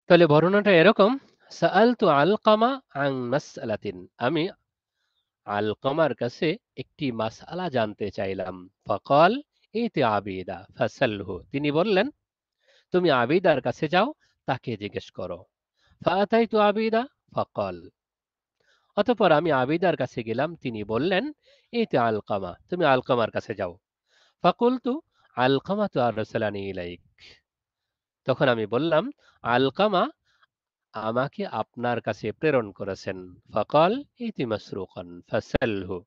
তাহলে বর্ণনাটা এরকম, সাআলতু আলকামা আন মাসআলাতিন, আমি আলকামার কাছে একটি মাসআলা জানতে চাইলাম। ফাকাল ইতি আবিদা ফাসালহু, তিনি বললেন তুমি আবিদার কাছে যাও, তাকে জিজ্ঞেস করো। ফাআতাইতু আবিদা ফাকাল, অতঃপর আমি আবিদার কাছে গেলাম, তিনি বললেন ইতি আলকামা, তুমি আলকামার কাছে যাও। ফাকুলতু আলকামাতু আরসালানি ইলাইক, তখন আমি বললাম আলকামা আমাকে আপনার কাছে প্রেরণ করেছেন। ফাকাল ইতি মাসরুকান ফাসালহু,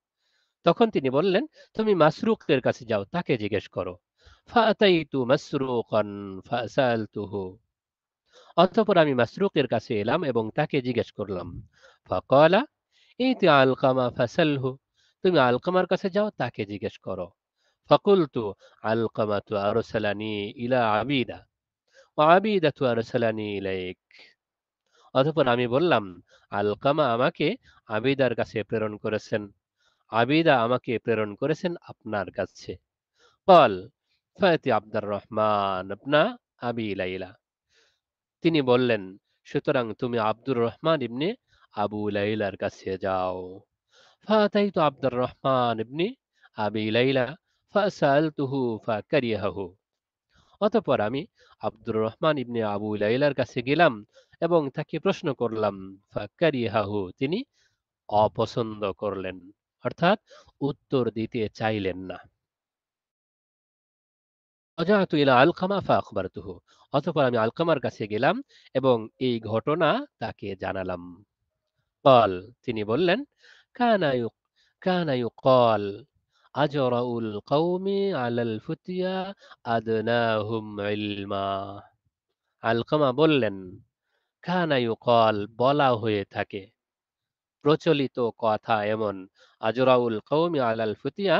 তখন তিনি বললেন তুমি মাসরুকের কাছে যাও, তাকে জিজ্ঞেস করো। ফাআতাইতু মাসরুকান ফাসালতুহু, অতঃপর আমি মাসরুকের কাছে এলাম এবং তাকে জিজ্ঞেস করলাম। ফাকালা ইতি আলকামা ফাসালহু, তুমি আলকামার কাছে যাও, তাকে জিজ্ঞেস করো। ফাকুলতু আলকামাতু আরসালানি ইলা আবিদা ওয়া আবিদাতু আরসালানি ইলাইক, অতঃপর আমি বললাম আলকামা আমাকে আবিদার কাছে প্রেরণ করেছেন, আবিদা আমাকে প্রেরণ করেছেন আপনার কাছে। قال فأتي عبد الرحمن ابن আবি লাইলা, তিনি বললেন সুতরাং তুমি আব্দুর রহমান ইবনে আবু লাইলার কাছে যাও। فأتيت عبد الرحمن ابن আবি লাইলা فسألته فكرهه, অতঃপর আমি আব্দুর রহমান ইবনে আবু লাইলার কাছে গেলাম এবং তাকে প্রশ্ন করলাম। ফাকারিহাহু, তিনি অপছন্দ করলেন, অর্থাৎ উত্তর দিতে চাইলেন না। রাজাতু ইলা আলকামা ফাআখবারতুহু, অতঃপর আমি আলকামার কাছে গেলাম এবং এই ঘটনা তাকে জানালাম। قال, তিনি বললেন কানা ইউ কানা ইউকাল আজরাউল কওমি আলাল ফুতিয়া আদনাহুম ইলমা, আলকামা বললেন কানা ইউকাল, বলা হয়ে থাকে, প্রচলিত কথা এমন, আজরাউল কওমি আলাল ফুতিয়া,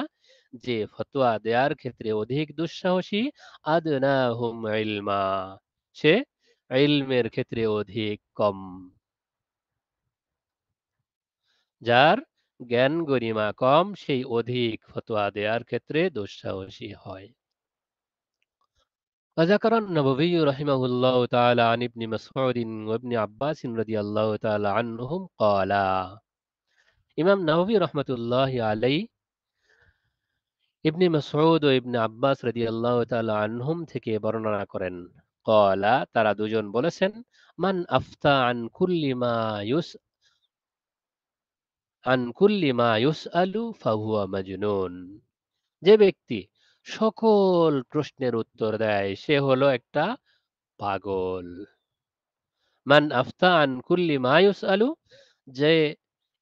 যে ফতোয়া দেওয়ার ক্ষেত্রে অধিক দুঃসাহসী, আদনাহুম ইলমা, সে ইলমের ক্ষেত্রে অধিক কম, যার জ্ঞান গরিমা কম সেই অধিক ফতোয়া দেওয়ার ক্ষেত্রে দুঃসাহসী হয়। وذكر النووي رحمه الله تعالى عن ابن مسعود وابن عباس رضي الله تعالى عنهم قالا, ইমাম নাওয়ী রহমতুল্লাহ আলাই ইবনে মাসউদ ও ইবনে আব্বাস রাদিয়াল্লাহু তাআলা আনহুম থেকে বর্ণনা করেন, ক্বালা, তারা দুজন বলেছেন, মান আফতা আন কুল্লি মা ইউসআলু ফাহুয়া মাজনুন, যে ব্যক্তি সকল প্রশ্নের উত্তর দেয় সে হলো একটা পাগল। মান আফতা আন কুল্লি মা ইউসআলু, যে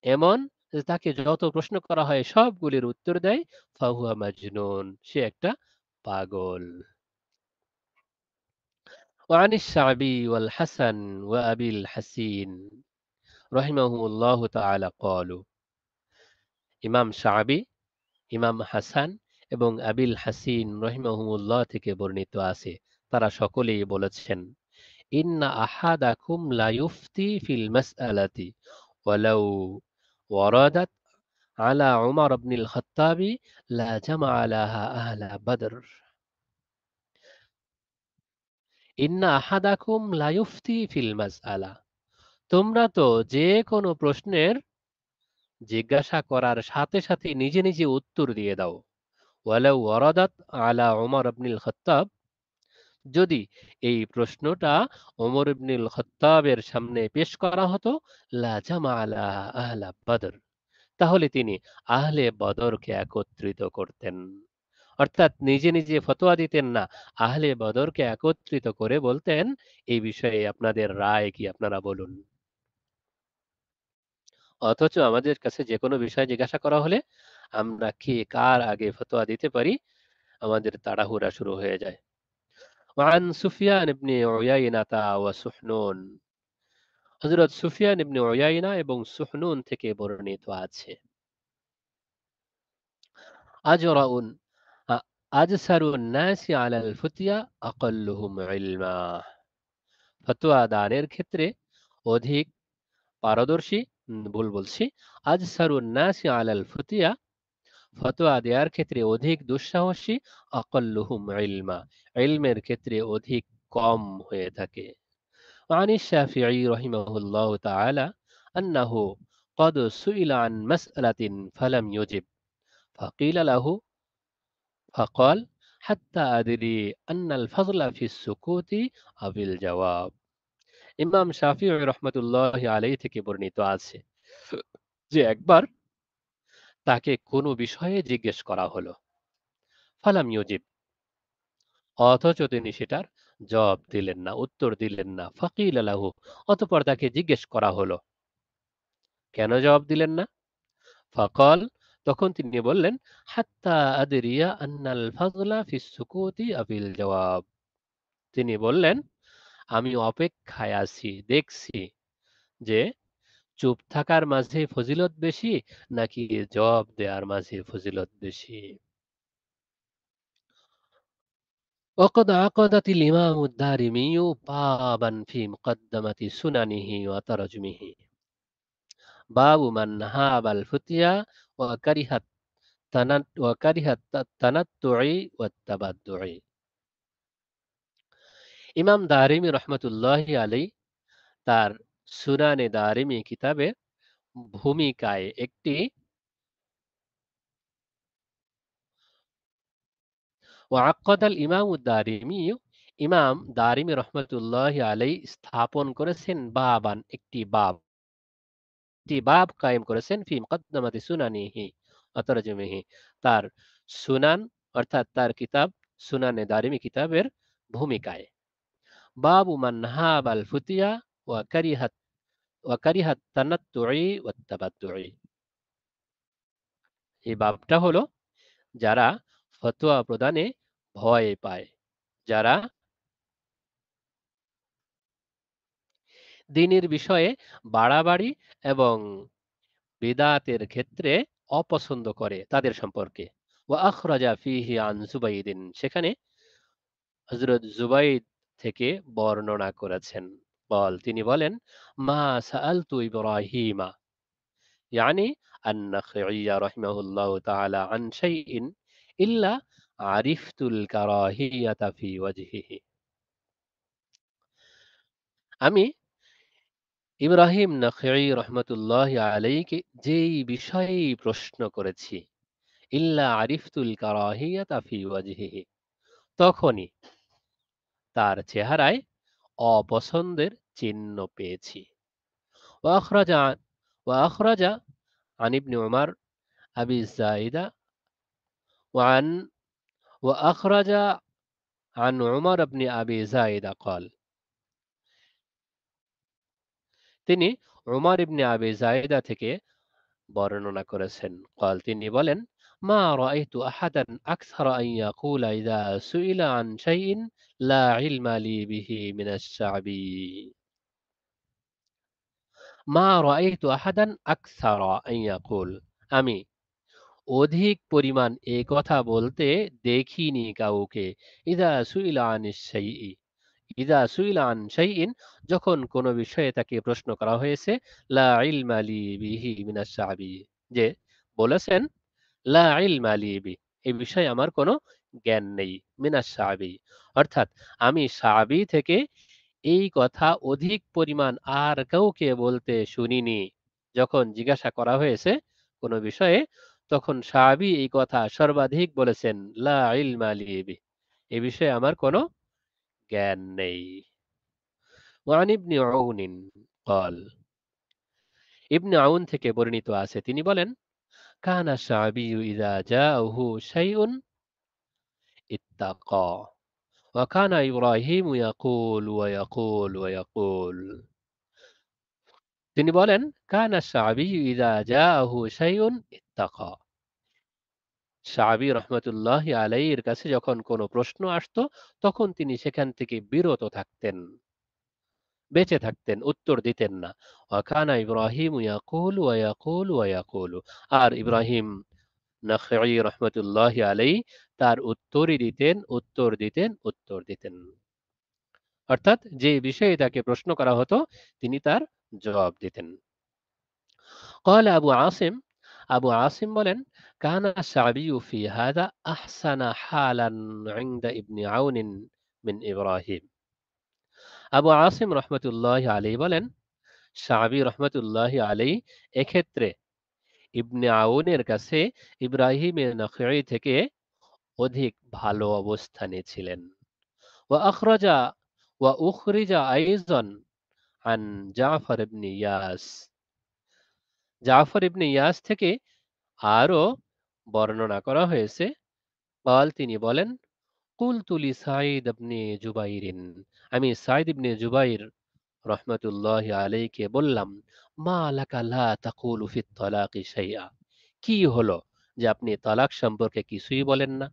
এমন যে তাকে যত প্রশ্ন করা হয় সবগুলির উত্তর দেয়, ফাহুয়া মাজনুন, সে একটা পাগল। وعن الشعبي والحسن وأبي الحسين رحمهم الله تعالى قالوا, ইমাম শাআবী, ইমাম হাসান এবং আবিল হাসিন রহিমাহুমুল্লাহ থেকে বর্ণিত আছে, তারা সকলেই বলেছেন, ইন্না আহাদাকুম লা ইউফতি ফিল মাসআলাতি ওয়ালাউ ওয়ারাদাত على عمر بن الخطاب لا جمع لها أهل بدر إن أحدكم لا يفتي في المسألة তোমরা তো যে কোনো প্রশ্নের জিজ্ঞাসা করার সাথে সাথে নিজে নিজে উত্তর দিয়ে দাও ওয়ালাউ ওয়ারাদাত আলা উমর ইবনুল খাত্তাব যদি এই প্রশ্নটা ওমর ইবনুল খাত্তাবের সামনে পেশ করা হতো লা জামা আলা আহলা বদর তাহলে তিনি আহলে বদরকে একত্রিত করতেন অর্থাৎ নিজে নিজে ফতোয়া দিতেন না আহলে বদরকে একত্রিত করে বলতেন এই বিষয়ে আপনাদের রায় কি আপনারা বলুন অথচ আমাদের কাছে যে কোনো বিষয় জিজ্ঞাসা করা হলে আমরা কে কার আগে ফতোয়া দিতে পারি আমাদের তাড়াহুড়া শুরু হয়ে যায় وعن سفيان بن عيينة وسحنون হযরত সুফিয়ান ইবনে উয়াইনা এবং সুহনুন থেকে বর্ণিত আছে আজরাউন আজসারুন নাসি আলাল ফুতিয়া আকাল্লুহুম ইলমা ফতোয়া দানের ক্ষেত্রে অধিক পারদর্শী ভুল বলছি আজসারুন নাসি আলাল ফুতিয়া ফতোয়া দেওয়ার ক্ষেত্রে অধিক দুঃসাহসী আকাল্লুহুম ইলমা ইলমের ক্ষেত্রে অধিক কম হয়ে থাকে وعن الشافعي رحمه الله تعالى أنه قد سئل عن مسألة فلم يجب فقيل له فقال حتى أدري أن الفضل في السكوت أو الجواب ইমাম শাফিঈ রহমতুল্লাহ আলাইহি থেকে বর্ণিত আছে যে একবার তাকে কোনো বিষয়ে জিজ্ঞেস করা হলো ফালাম ইউজিব অথচ তিনি সেটার জবাব দিলেন না উত্তর দিলেন না ফাকিল লাহু অতঃপর তাকে জিজ্ঞেস করা হলো কেন জবাব দিলেন না ফাকাল তখন তিনি বললেন হাত্তা আদরিয়া আন্নাল ফাযলা ফিস সুকুতি আবিল জবাব তিনি বললেন আমি অপেক্ষায় আছি দেখছি যে চুপ থাকার মাঝে ফজিলত বেশি নাকি জবাব দেওয়ার মাঝে ফজিলত বেশি وقد عقدت الإمام الدارمي بابا في مقدمة سننه وترجمه باب من هاب الفتيا وكره وكره التنطع والتبدع ইমাম দারিমি রহমতুল্লাহ আলাই তার সুনানে দারিমি কিতাবে ভূমিকায় একটি ওয়াক্কাদাল ইমাম দারিমি ইমাম দারিমি রহমতুল্লাহ আলাই স্থাপন করেছেন বাবান একটি বাব কায়েম করেছেন ফি মুকদ্দমাতি সুনানিহি অতরজমিহি তার সুনান অর্থাৎ তার কিতাব সুনানে দারিমি কিতাবের ভূমিকায় বাবু মান হাবাল ফুতিয়া ওয়া কারিহাত তানাত্তুই ওয়াত তাবাদ্দুই এই বাবটা হলো যারা ফতোয়া প্রদানে ভয় পায় যারা দ্বীনের বিষয়ে বাড়াবাড়ি এবং বিদআতের ক্ষেত্রে অপছন্দ করে তাদের সম্পর্কে ওয়া আখরাজা ফিহি আন জুবাইদিন সেখানে হযরত জুবাইদ থেকে বর্ণনা করেছেন তিনি বলেন মা সাআলতু ইব্রাহিমা يعني النخعي رحمه الله تعالى عن شيء إلا عرفت الكراهية في وجهه আমি ইব্রাহিম নখঈ রহমতুল্লাহ আলাইকে যেই বিষয়ে প্রশ্ন করেছি ইল্লা আরিফতুল কারাহিয়াতা ফি ওয়াজহিহি তখনই তার চেহারায় অপছন্দের চিহ্ন পেয়েছি ওয়া আখরাজা عن ابن عمر أبي الزائدة وأخرج عن عمر بن أبي زائدة قال তিনি উমর ইবনে আবি জায়দা থেকে বর্ণনা করেছেন قال তিনি বলেন ما رأيت أحدا أكثر أن يقول إذا سئل عن شيء لا علم لي به من الشعبي ما رأيت أحدا أكثر أن يقول আমি অধিক পরিমাণ এই কথা বলতে দেখিনি কাউকে ইদা সুইলা আনিশ শাইই ইদা সুইলা আন শাইইন যখন কোনো বিষয়ে তাকে প্রশ্ন করা হয়েছে লা ইলমা লি বিহি মিনাশ শাবি যে বলেছেন লা ইলমা লি বি, এই বিষয়ে আমার কোনো জ্ঞান নেই। মিনাশ শাআবি, অর্থাৎ আমি শাআবি থেকে এই কথা অধিক পরিমাণ আর কাউকে বলতে শুনিনি। যখন জিজ্ঞাসা করা হয়েছে কোনো বিষয়ে, তখন শাআবি এই কথা সর্বাধিক বলেছেন লা ইলমা লি বি, এ বিষয়ে আমার কোনো জ্ঞান নেই। ওয়ান ইবনে আউন قال, ইবনে আউন থেকে বর্ণিত আছে, তিনি বলেন কানা শাআবি ইযা জাআহু শাইউন ইত্তাকা ওয়া কানা ইব্রাহিম ইয়াকুল ওয়া ইয়াকুল ওয়া ইয়াকুল। তিনি বলেন কানা শাআবি ইযা জাআহু শাইউন ইত্তাকা, শাআবি রহমতুল্লাহ আলাইহির কাছে যখন কোনো প্রশ্ন আসতো তখন তিনি সেখান থেকে বিরত থাকতেন, বেঁচে থাকতেন, উত্তর দিতেন না। ওয়াকানা ইব্রাহিম ইয়াকুল ওয়া ইয়াকুল ওয়া ইয়াকুল, আর ইব্রাহিম নাখঈ রহমতুল্লাহ আলাইহি তার উত্তরই দিতেন, উত্তর দিতেন, উত্তর দিতেন। অর্থাৎ যে বিষয়ে তাকে প্রশ্ন করা হতো তিনি তার জবাব দিতেন। قال আবু আসিম, আবু আসিম বলেন কানা শাবি ফি হাদা আহসানা হালান ইনদা ইবনে আউন মিন ইব্রাহিম। আবু আসিম রহমতুল্লাহ আলাইহি বলেন শাবি রহমতুল্লাহ আলাইহি এক্ষেত্রে ইবনে আউনের কাছে ইব্রাহিমের নখঈ থেকে অধিক ভালো অবস্থানে ছিলেন। ওয়া আখরাজা ওয়া উখরিজা আইজান আন জাফর ইবনে ইয়াস, জাফর ইবনে ইয়াস থেকে আরো বর্ণনা করা হয়েছে। قال, তিনি বলেন কুলতু লি সাঈদ ইবনে জুবাইরিন, আমি সাঈদ ইবনে জুবাইর রহমতুল্লাহ আলাইকে বললাম মা লাকা লা তাকুলু ফিত তালাকি শাইআ, কি হলো যে আপনি তালাক সম্পর্কে কিছুই বলেন না।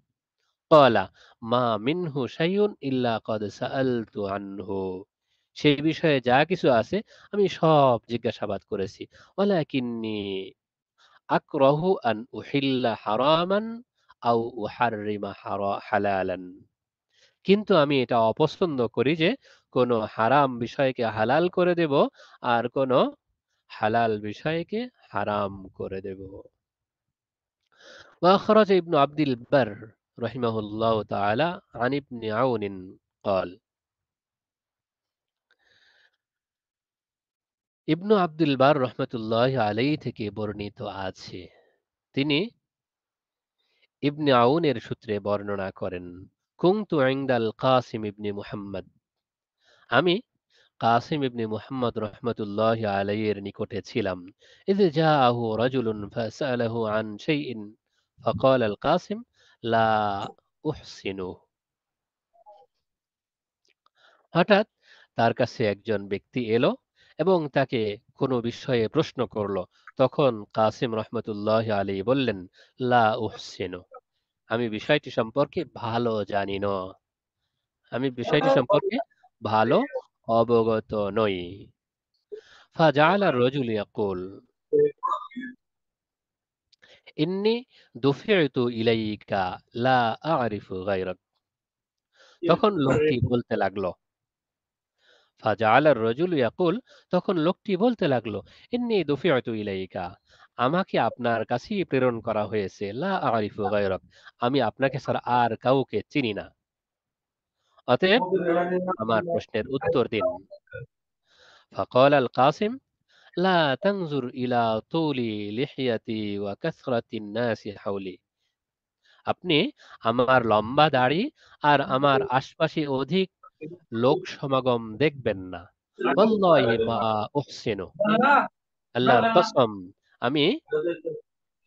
ক্বালা মা মিনহু শাইউন ইল্লা ক্বাদ সাআলতু আনহু, সেই বিষয়ে যা কিছু আছে আমি সব জিজ্ঞাসাবাদ করেছি। ওয়ালাকিন্নী আক্রাহু আন উহিল্লা হারামান আও উহাররিমা হালালান, কিন্তু আমি এটা অপছন্দ করি যে কোনো হারাম বিষয়কে হালাল করে দেব আর কোনো হালাল বিষয়কে হারাম করে দেব। وأخرج ابن عبد البر رحمه الله تعالى عن ابن عون قال, ইবনু আব্দুল বার রহমতুল্লাহ আলাইহি থেকে বর্ণিত আছে, তিনি ইবনে আউনের সূত্রে বর্ণনা করেন কুনতু ইনদাল কাসিম ইবনে মুহাম্মদ, আমি কাসিম ইবনে মুহাম্মদ রহমতুল্লাহ আলাইহির নিকটে ছিলাম। ইয জাআহু রাজুলুন ফাসালাহু আন শাইইন ফাকাল আল কাসিম লা উহসিনু, হঠাৎ তার কাছে একজন ব্যক্তি এলো এবং তাকে কোনো বিষয়ে প্রশ্ন করলো। তখন কাসিম রহমতুল্লাহ আলাইহি বললেন লা উহসিনু, আমি বিষয়টি সম্পর্কে ভালো জানি না, আমি বিষয়টি সম্পর্কে ভালো অবগত নই। ফাজাআলা আর-রাজুলু ইয়াকুল ইন্নী দুফি'তু ইলাইকা লা আ'রিফু গায়রাক, তখন লোকটি বলতে লাগলো ফাজাআলা আর-রাজুলু ইয়াকুল, তখন লোকটি বলতে লাগলো ইন্নী দুফি'তু ইলাইকা, আমাকে আপনার কাছেই প্রেরণ করা হয়েছে, লা আ'রিফু গায়রাক, আমি আপনাকে ছাড়া আর কাউকে চিনি না, অতএব আমার প্রশ্নের উত্তর দিন। ফাকাল আল কাসিম লা তানজুর ইলা তুলি লিহিয়াতি ওয়া কাসরাতিন নাসি হাওলি, আপনি আমার লম্বা দাড়ি আর আমার আশপাশে অধিক লোক সমাগম দেখবেন না। ওয়াল্লাহি মা উহসিনু, আল্লাহর কসম আমি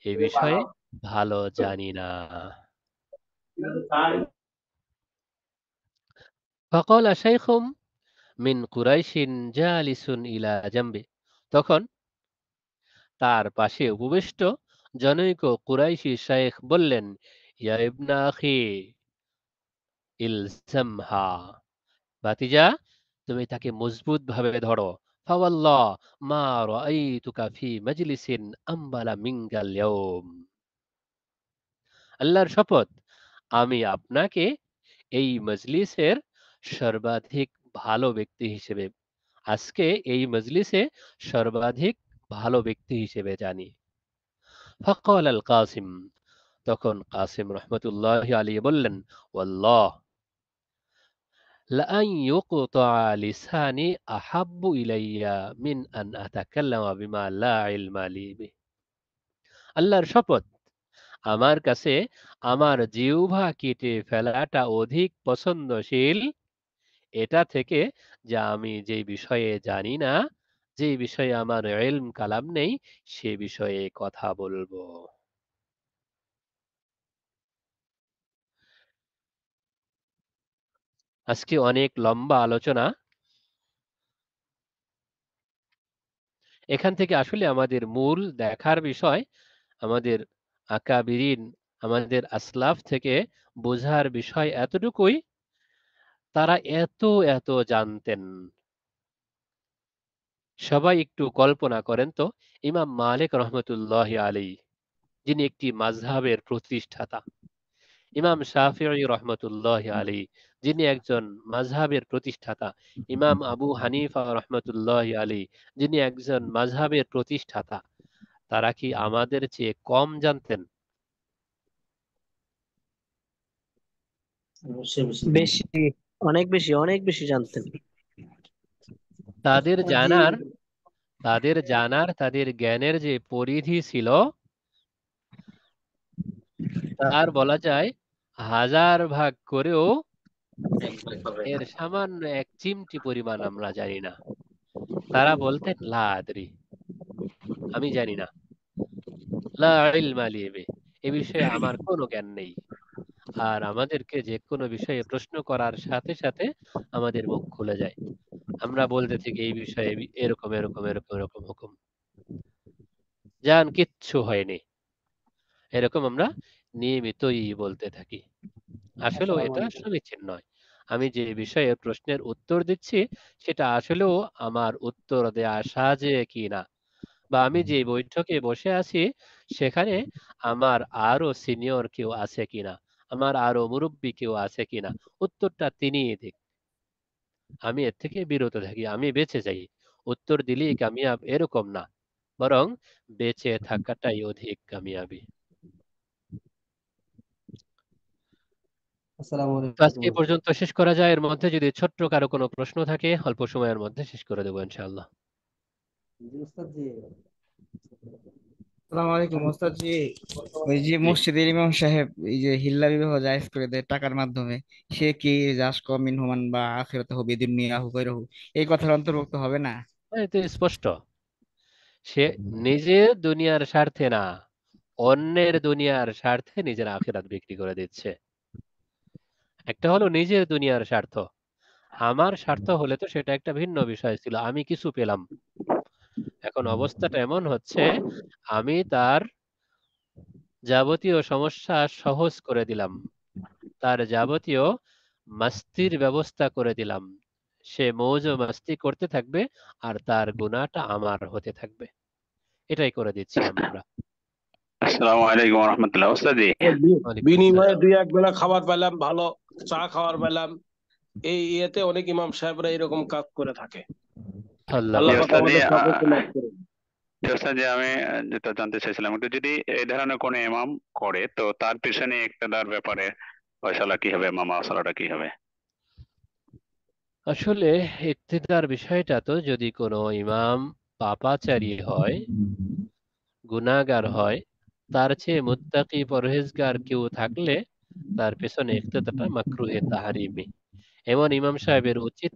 এই বিষয়ে ভালো জানি না। ফাকাল শাইখুম মিন কুরাইশিন জালিসুন ইলা জামবি, তখন তার পাশে উপবিষ্ট জনৈক কুরাইশি শাইখ বললেন ইয়া ইবনা আখি ইলজামহা, ভাতিজা তুমি তাকে মজবুত ভাবে ধরো। ফাওয়াল্লাহ মা রাআইতুকা ফি মাজলিসিন আমবালা মিনকাল ইয়াউম, আল্লাহর শপথ আমি আপনাকে এই মজলিসের সর্বাধিক ভালো ব্যক্তি হিসেবে, আজকে এই মজলিসে সর্বাধিক ভালো ব্যক্তি হিসেবে জানি। ফাকাল আল কাসিম, তখন কাসিম রহমতুল্লাহ আলী বললেন, ওয়াল্লাহ লাআন ইউকতাআ লিসানি আহাব্বু ইলাইয়া মিন আন আতাকাল্লামা বিমা লা ইলমা লি বিহি। আল্লাহর শপথ, আমার কাছে আমার জিহ্বা কেটে ফেলাটা অধিক পছন্দশীল এটা থেকে, যা আমি যে বিষয়ে জানি না, যে বিষয়ে আমার ইলম কালাম নেই, সে বিষয়ে কথা বলবো। আজকে অনেক লম্বা আলোচনা। এখান থেকে আসলে আমাদের মূল দেখার বিষয়, আমাদের আকাবিরিন, আমাদের আসলাফ থেকে বোঝার বিষয় এতটুকুই, তারা এত এত জানতেন। সবাই একটু কল্পনা করেন তো, ইমাম মালিক রহমতুল্লাহ আলাইহি, যিনি একটি মাযহাবের প্রতিষ্ঠাতা, ইমাম শাফিঈ রহমতুল্লাহ আলাইহি, যিনি একজন মাযহাবের প্রতিষ্ঠাতা, ইমাম আবু হানিফা রহমতুল্লাহ আলাইহি, যিনি একজন মাযহাবের প্রতিষ্ঠাতা, তারা কি আমাদের চেয়ে কম জানতেন?
বেশি, অনেক বেশি, অনেক বেশি জানতেন।
তাদের জানার তাদের জ্ঞানের যে পরিধি ছিল, তার বলা যায় 1000 ভাগ করেও এর সামান্য এক চিমটি পরিমাণ আমরা জানি না। তারা বলতেন লা আদরি, আমি জানি না, লা ইলমা লি বিহি, এ বিষয়ে আমার কোনো জ্ঞান নেই। আর আমাদেরকে যে কোনো বিষয়ে প্রশ্ন করার সাথে সাথে আমাদের মুখ খুলে যায়, আমরা বলতে থাকি এই বিষয়ে এরকম এরকম এরকম এরকম হুকুম, জান কিচ্ছু হয়নি, এরকম আমরা নিয়মিতই বলতে থাকি। আসলেও
আসসালামু
এটা
আলাইকুম।
সমীচীন নয়। আমি যে বিষয়ে প্রশ্নের উত্তর দিচ্ছি সেটা আসলেও আমার উত্তর দেয়া সাজে কিনা, বা আমি যে বৈঠকে বসে আছি সেখানে আমার আরো সিনিয়র কেউ আছে কিনা, আমার আরো মুরব্বী কেউ আছে কিনা, উত্তরটা তিনিই দিক। আমি এর থেকে বিরত থাকি, আমি বেঁচে যাই। উত্তর দিলেই কামিয়াব এরকম না, বরং বেঁচে থাকাটাই অধিক কামিয়াবি।
আসসালামু
তো আজকে এ
আলাইকুম।
পর্যন্ত শেষ করা যায়। এর মধ্যে যদি ছোট্ট কারো কোনো প্রশ্ন থাকে অল্প সময়ের মধ্যে শেষ করে দেবো ইনশাআল্লাহ।
জি উস্তাদ জি।
আসসালামু আলাইকুম ওস্তাদ জি। ওই যে
জি,
মসজিদের ইমাম সাহেব এই যে হিল্লা বিবাহ জায়েজ করে দেয় টাকার মাধ্যমে, সে কি রাজক মিনহুমান বা আখিরাতে হবে দুনিয়াহু গায়রহু, এই কথার অন্তর্ভুক্ত হবে না?
এতে স্পষ্ট, সে নিজের দুনিয়ার স্বার্থে না, অন্যের দুনিয়ার স্বার্থে নিজের আখিরাত বিক্রি করে দিচ্ছে। একটা হলো নিজের দুনিয়ার স্বার্থ, আমার স্বার্থ হলে তো সেটা একটা ভিন্ন বিষয় ছিল, আমি কিছু পেলাম। এখন অবস্থাটা এমন হচ্ছে, আমি তার যাবতীয় সমস্যা সহজ করে দিলাম, তার যাবতীয় মাস্তির ব্যবস্থা করে দিলাম, সে মৌজ মাস্তি করতে থাকবে আর তার গুনাহটা আমার হতে থাকবে। এটাই করে দিচ্ছি আমরা।
আসসালামু আলাইকুম রহমতুল্লাহ। ওস্তাদি,
ওয়ালাইকুম
বিনিময়ে
আসসালাম।
2-1 বেলা খাবার পেলাম, ভালো চা খাওয়ার পেলাম, এই ইয়েতে অনেক ইমাম সাহেবরা এরকম কাজ করে থাকে।
আল্লাহ
আল্লাহ
মাফ
পাক
করুন।
আমাদের সকলকে মাফ করুন।
যে আমি যেটা জানতে চাইছিলাম একটু, যদি এই ধরনের কোনো ইমাম করে তো তার পিছনে ইক্তেদার ব্যাপারে ফয়সালা কি হবে, মাসালাটা কি হবে?
আসলে ইক্তেদার বিষয়টা তো, যদি কোনো ইমাম পাপাচারী হয়, গুনাহগার হয়, তার চেয়ে মুত্তাকি পরহেজগার কেউ থাকলে তার পেছনে ইক্তেদাটা মাকরুহে তাহরিমি। এমন ইমাম সাহেবের উচিত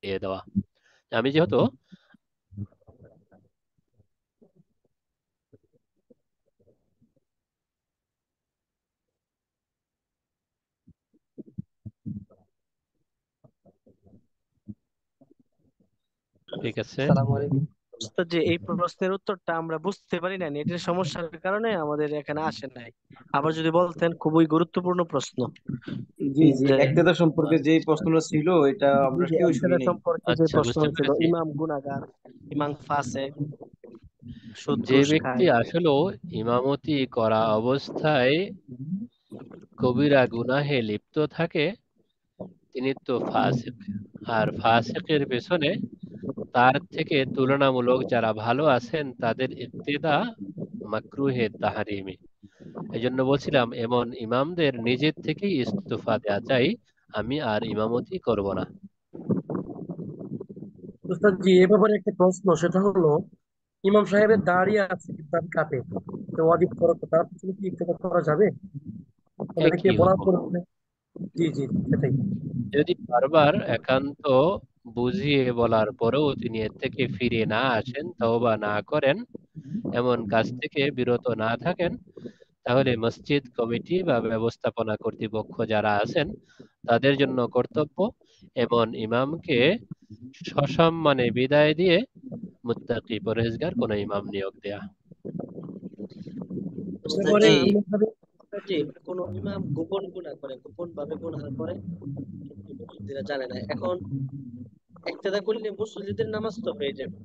দিয়ে দেওয়া। আমি যেহেতু ঠিক আছে,
আসসালামু আলাইকুম।
উস্তাদ যে এই প্রশ্নের উত্তরটা আমরা বুঝতে পারি না, নেটের সমস্যার কারণে আমাদের এখানে আসে নাই। আবার যদি বলতেন, খুবই গুরুত্বপূর্ণ প্রশ্ন।
জি জি,
যে
একতেদা সম্পর্কে যে প্রশ্নটা ছিল এটা আমরা কেউ শুনি
ইবাদত
নাই।
সম্পর্কে যে
আচ্ছা
প্রশ্ন
বুঝতে
হয়েছিল,
পেরেছি।
ইমাম গুনাহগার, ইমাম ফাসেক, সুদ
যে
ঘুষ
ব্যক্তি
খায়।
আসলেও ইমামতি করা অবস্থায় কবিরা গুনাহে লিপ্ত থাকে তিনি তো ফাসিক, আর ফাসিকের পেছনে তার থেকে তুলনামূলক যারা ভালো আছেন তাদের ইক্তেদা মাকরুহে তাহারিমি। এই জন্য বলছিলাম এমন ইমামদের নিজের থেকেই ইস্তফা দেওয়া চাই, আমি আর ইমামতি করব না।
উস্তাদ জি, এ ব্যাপারে একটা প্রশ্ন, সেটা হলো ইমাম সাহেবের দাঁড়িয়ে আছে কিন্তু দাড়ি কাটে, তো ওয়াজিব ফরজ, তার পিছনে কি ইক্তেদা করা যাবে? ওনাকে
একই
বলার
হুকুম।
পর জি জি সেটাই।
যদি বারবার একান্ত বুঝিয়ে বলার পরেও তিনি এর থেকে ফিরে না আসেন, তওবা না করেন, এমন কাজ থেকে বিরত না থাকেন, তাহলে মসজিদ কমিটি বা ব্যবস্থাপনা কর্তৃপক্ষ যারা আছেন তাদের জন্য কর্তব্য এমন ইমামকে সসম্মানে বিদায় দিয়ে মুত্তাকি পরহেজগার কোনো ইমাম নিয়োগ দেয়া।
উস্তাদ
এবারে
জি,
ইমাম সাহেব
উস্তাদ জি, কোনো ইমাম গোপন গুনাহ করে, গোপন ভাবে গুনাহ করে, কিন্তু মুসল্লিরা জানে না। এখন ইক্তেদা করলে মুসল্লিদের নামাজ তো হয়ে যাবে।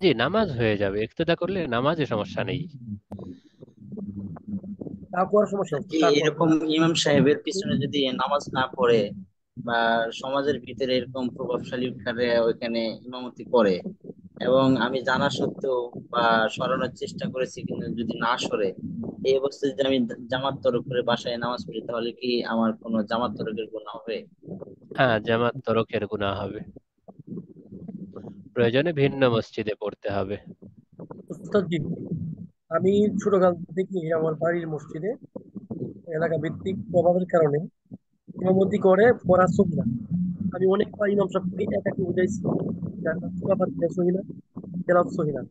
জি, নামাজ হয়ে যাবে, ইক্তেদা করলে নামাজে সমস্যা নেই।
তা করার সমস্যা
যে
তা করার
এরকম ইমাম সাহেবের পিছনে যদি নামাজ না পড়ে বা সমাজের ভিতরে এরকম প্রভাবশালী কারে ওইখানে ইমামতি করে এবং আমি জানা সত্ত্বেও বা সরানোর চেষ্টা করেছি কিন্তু যদি না সরে, এই অবস্থায় যদি আমি জামাত তরক করে বাসায় নামাজ পড়ি তাহলে কি আমার কোনো জামাত তরকের গুনাহ হবে?
হ্যাঁ, জামাত তরকের গুনাহ হবে, প্রয়োজনে ভিন্ন মসজিদে পড়তে হবে।
উস্তাদ জি, আমি ছোটকাল থেকে আমার বাড়ির মসজিদে এলাকা ভিত্তিক প্রভাবের কারণে ইমামতি করে পড়া সুন্নাহ। আমি অনেকবার ইমাম সাহেবকে একাকে বুঝাইছি সূরা ফাতিহা সহি না, তেলাওয়াত সহি না।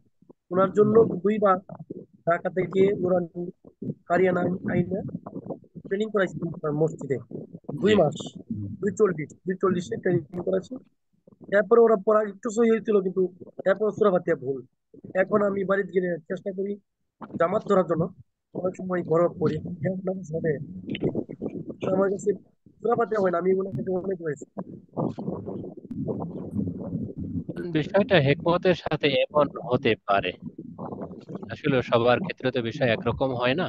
ওনার জন্য 2 বার ঢাকা থেকে নুরানি কারিয়ানা আইনা ট্রেনিং করাইছি মসজিদে,
জি
2 মাস, 240 ট্রেনিং করাইছি। তারপরে ওরা পড়া একটু সহি হয়েছিল, কিন্তু তারপর সূরা ফাতিহা ভুল। এখন আমি বাড়িতে গিয়ে চেষ্টা করি জামাত ধরার জন্য, অনেক সময় বড় পড়ি নামাজ হবে, তো আমার কাছে সূরা ফাতিহা হয় না, আমি ওনার কাছে অনেক হয়েছে।
বিষয়টা হেকমতের সাথে এমন হতে পারে, আসলে সবার ক্ষেত্রে তো বিষয় একরকম হয় না।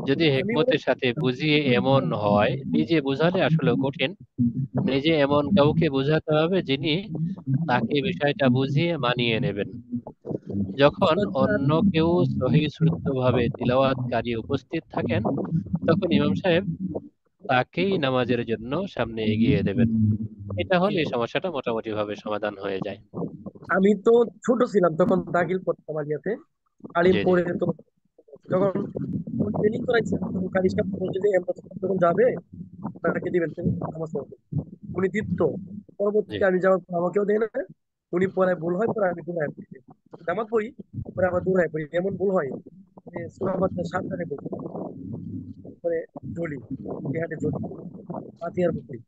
যদি
আমি অনেক
হেকমতের সাথে বুঝিয়ে এমন হয়, নিজে বুঝালে আসলে কঠিন, নিজে এমন কাউকে বোঝাতে হবে যিনি তাকে বিষয়টা বুঝিয়ে মানিয়ে নেবেন। যখন অন্য কেউ সহিহ শুদ্ধভাবে তিলাওয়াতকারী উপস্থিত থাকেন, তখন ইমাম সাহেব তাকেই নামাজের জন্য সামনে এগিয়ে দেবেন। এটা
জি,
হলে সমস্যাটা মোটামুটি ভাবে সমাধান হয়ে যায়।
আমি তো ছোট ছিলাম তখন, দাখিল করতাম আলিয়াতে, আলিম
জি জি
পড়ে তো যখন ট্রেনিং করাইছে, তখন কারি সাহেব বলছে যে এমন যখন যাবে তাকে দিবেন নামাজ পড়তে। উনি দিত,
জি।
পরবর্তীতে আমি যাওয়ার পর আমাকেও দেয় না। উনি পড়ায় ভুল হয়, পরে আমি দৌড়ায় পড়ি, জামাত পড়ি, পরে আবার দৌড়ায় পড়ি, এমন ভুল হয় যে সূরা ফাতিহা সাবধানে পড়ি, পরে ঝুলি, ইতিহাদে ঝুলি, ফাতিহার পড়ি।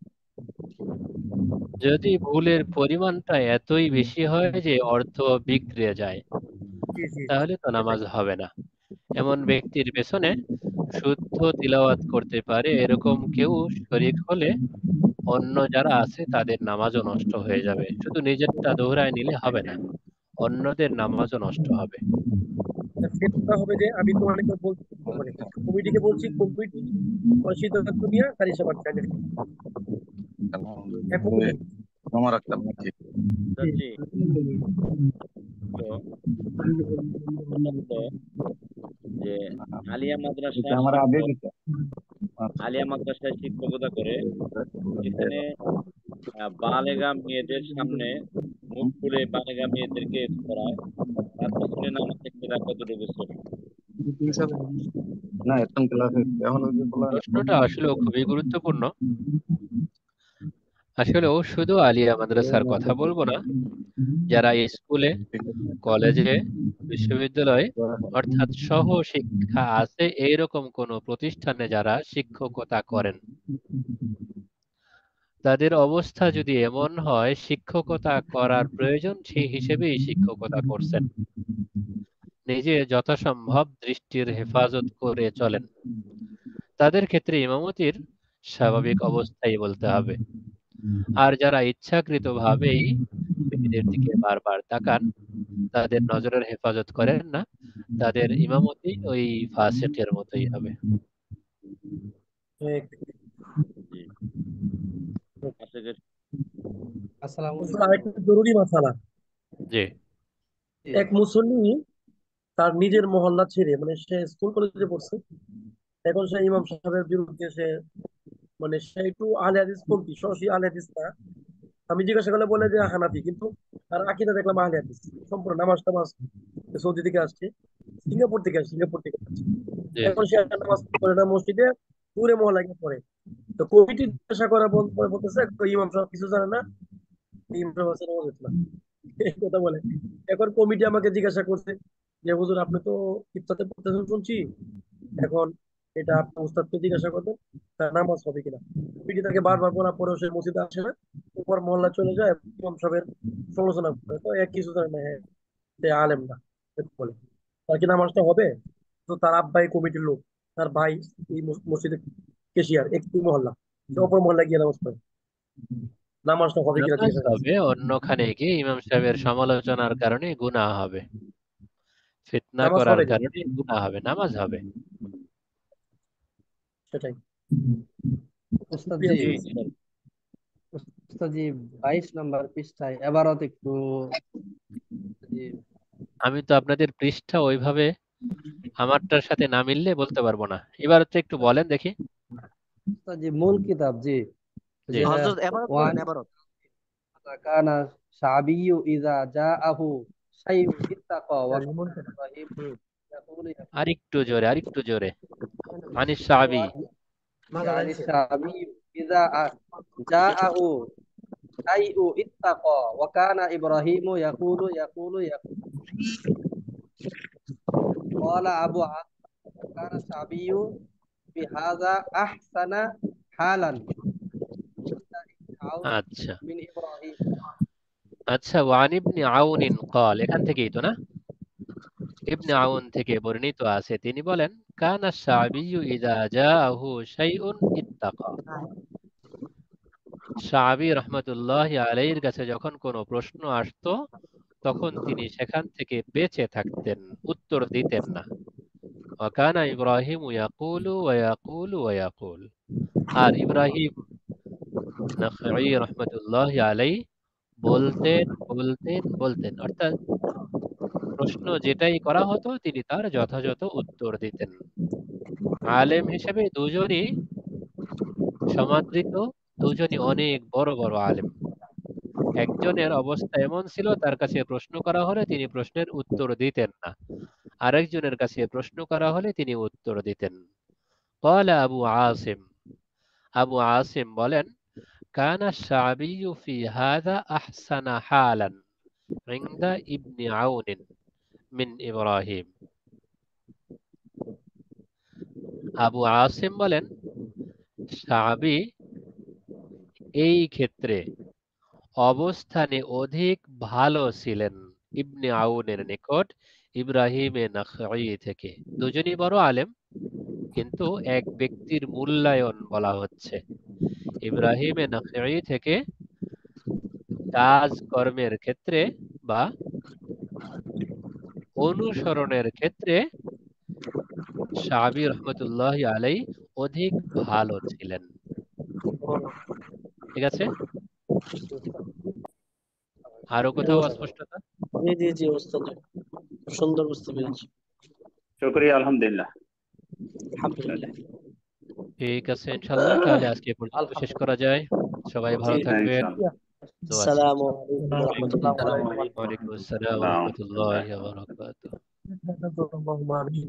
যদি ভুলের পরিমাণটা এতই বেশি হয় যে অর্থ বিগড়ে যায়,
জি জি
তাহলে তো
সেটাই।
নামাজ হবে না। এমন ব্যক্তির পেছনে শুদ্ধ তিলাওয়াত করতে পারে এরকম কেউ শরীক হলে অন্য যারা আছে তাদের নামাজও নষ্ট হয়ে যাবে। শুধু নিজেরটা দোহরায় নিলে হবে না, অন্যদের নামাজও নষ্ট হবে।
সেটা হবে যে আমি তো অনেকবার বলছি, মানে কমিটিকে বলছি, কমিটি সিদ্ধান্ত নিয়ে কারি সাহেব জানিয়ে দিবে। এখন
উস্তাদ জি, তো কথা হলো যে আলিয়া মাদ্রাসার শিক্ষক, আলিয়া মাদ্রাসায় শিক্ষকতা করে এখানে বালেগা মেয়েদের সামনে মুখ খুলে বালেগা মেয়েদেরকে পড়ায়, তার পিছনে নামাজ ইক্তেদা কতটুকু সহি?
প্রশ্নটা আসলে খুবই গুরুত্বপূর্ণ। আসলেও শুধু আলিয়া মাদ্রাসার কথা বলবো না, যারা স্কুলে, কলেজে, বিশ্ববিদ্যালয়ে অর্থাৎ সহ শিক্ষা আছে এইরকম কোনো প্রতিষ্ঠানে যারা শিক্ষকতা করেন, তাদের অবস্থা যদি এমন হয় শিক্ষকতা করার প্রয়োজন সেই হিসেবেই শিক্ষকতা করছেন, নিজে যথাসম্ভব দৃষ্টির হেফাজত করে চলেন, তাদের ক্ষেত্রে ইমামতির স্বাভাবিক অবস্থাই বলতে হবে। আর যারা ইচ্ছাকৃতভাবেই মেয়েদের দিকে বারবার তাকান, তাদের নজরের হেফাজত করেন না, তাদের ইমামতি ওই ফাসিকের মতোই হবে।
এক-
জি আশিকের
আসসালামু
হুজুর,
আলাইকুম।
আরেকটা জরুরি মাসালা।
জি
জি,
এক মুসল্লি তার নিজের মহল্লা ছেড়ে, মানে সে স্কুল কলেজে পড়ছে, এখন সে ইমাম সাহেবের বিরুদ্ধে সে, মানে সে একটু আহলে হাদিস পন্থী, সরাসরি আহলে হাদিস না। আমি জিজ্ঞাসা করলে বলে যে হানাফি, কিন্তু তার আকীদা দেখলাম আহলে হাদিস। সম্পূর্ণ নামাজ টামাজ, সৌদি থেকে আসছে, সিঙ্গাপুর থেকে আসছে।
জি
এখন সে একটা নামাজ পড়ে না মসজিদে, পুরে মহল্লায় গিয়ে পড়ে। তো কমিটি জিজ্ঞাসা করা পরে বলতেছে ইমাম সাহেব কিছু জানে না, ইমাম সাহেব আছে নামাজ হচ্ছে না, এই কথা বলে। এখন কমিটি আমাকে জিজ্ঞাসা করছে যে হুজুর আপনি তো ইফতাতে পড়তেছেন শুনছি, এখন এটা আপনার উস্তাদকে জিজ্ঞাসা করবেন তার নামাজ হবে কিনা। কমিটি তাকে বারবার বলার পরেও সে মসজিদে আসে না, উপর মহল্লা চলে যায়, ইমাম সাহেবের সমালোচনা করে, তো এক কিছু জানে না, হ্যাঁ সে আলেম না, এরকম বলে। তার কি নামাজটা হবে? তো তার আব্বাই কমিটির লোক, তার ভাই এই মসজিদের কেশিয়ার, একটি মহল্লা, সে অপর মহল্লা গিয়ে নামাজ পড়ে। নামাজটা হবে কিনা
নামাজ
জিজ্ঞাসা করছে।
হবে, অন্যখানে গিয়ে ইমাম সাহেবের সমালোচনার কারণে গুনাহ হবে, ফিতনা
নামাজ
করার
হবে কিনা,
কারণে গুনাহ হবে, নামাজ হবে।
সেটাই।
উস্তাদ
প্রিয়
জি,
জি
ভিউয়ার্স,
উস্তাদ জি 22 নাম্বার পৃষ্ঠায় এবারত একটু জি,
আমি তো আপনাদের পৃষ্ঠা ওইভাবে আমারটার সাথে না মিললে বলতে পারবো না, এবার হচ্ছে একটু বলেন দেখি।
উস্তাদ জি মূল কিতাব জি,
জি
যে
হযরত এবারত
ওয়ান
পড়েন এবারত।
কানা শাবিয়্যু ইযা জাআহু শাইউন ইত্তাকা ওয়া ইব্রাহিম ইয়াকুলু
আরেকটু জোরে আনিস সাহাবী।
يعني الشعبي إذا جاءه شيء اتقى وكان إبراهيم يقول قال أبو عاصم وكان الشعبي بهذا أحسن حالا عون
আচ্ছা
من إبراهيم
আচ্ছা, ওয়ান ইবনে আউনিন ক্বাল, এখান থেকেই তো না? ইবনে আউন থেকে বর্ণিত আছে, তিনি বলেন কানা শাবিয়্যু ইযা জাআহু শাইউন ইত্তাকা। শাবি রহমতুল্লাহি আলাইহির কাছে যখন কোনো প্রশ্ন আসতো তখন তিনি সেখান থেকে বেঁচে থাকতেন, উত্তর দিতেন না। ওয়াকানা ইব্রাহিম ইয়াকুলু ওয়া ইয়াকুলু ওয়া ইয়াকুল। আর ইব্রাহিম নাখঈ রহমতুল্লাহি আলাইহি বলতেন, অর্থাৎ প্রশ্ন যেটাই করা হতো তিনি তার যথাযথ উত্তর দিতেন। আলেম হিসেবে দুজনই সমাদৃত, দুজনই অনেক বড় বড় আলেম। একজনের অবস্থা এমন ছিল, তার কাছে প্রশ্ন করা হলে তিনি প্রশ্নের উত্তর দিতেন না, আরেকজনের কাছে প্রশ্ন করা হলে তিনি উত্তর দিতেন। قال আবু আসিম বলেন كان الشعبي في هذا أحسن حالا عند ابن عون من إبراهيم। আবু আসিম বলেন শাবি এই ক্ষেত্রে অবস্থানে অধিক ভালো ছিলেন ইবনে আউনের নিকট ইব্রাহিমে নাখঈ থেকে। দুজনই বড় আলেম, কিন্তু এক ব্যক্তির মূল্যায়ন বলা হচ্ছে। ইব্রাহিমে নাখঈ থেকে কাজ কর্মের ক্ষেত্রে বা অনুসরণের ক্ষেত্রে শাবি রহমতুল্লাহ আলাই অধিক ভালো ছিলেন। ঠিক আছে, আরো কোথাও অস্পষ্টতা?
জি জি জি ওস্তাদ, সুন্দর বুঝতে পেরেছি,
শুকরিয়া, আলহামদুলিল্লাহ।
আলহামদুলিল্লাহ।
ঠিক আছে, ইনশাল্লাহ তাহলে আজকে এ পর্যন্ত শেষ করা যায়। সবাই ভালো
জি
হ্যাঁ,
থাকবেন,
ইনশাআল্লাহ।
দোয়া চাই।
আসসালামু আলাইকুম ওয়া রাহমাতুল্লাহ।
আসসালামু আলাইকুম
ওয়ালাইকুম আসসালাম ওয়া
সালাম।
রাহমাতুল্লাহি ওয়া বারাকাতুহু।
আমিন।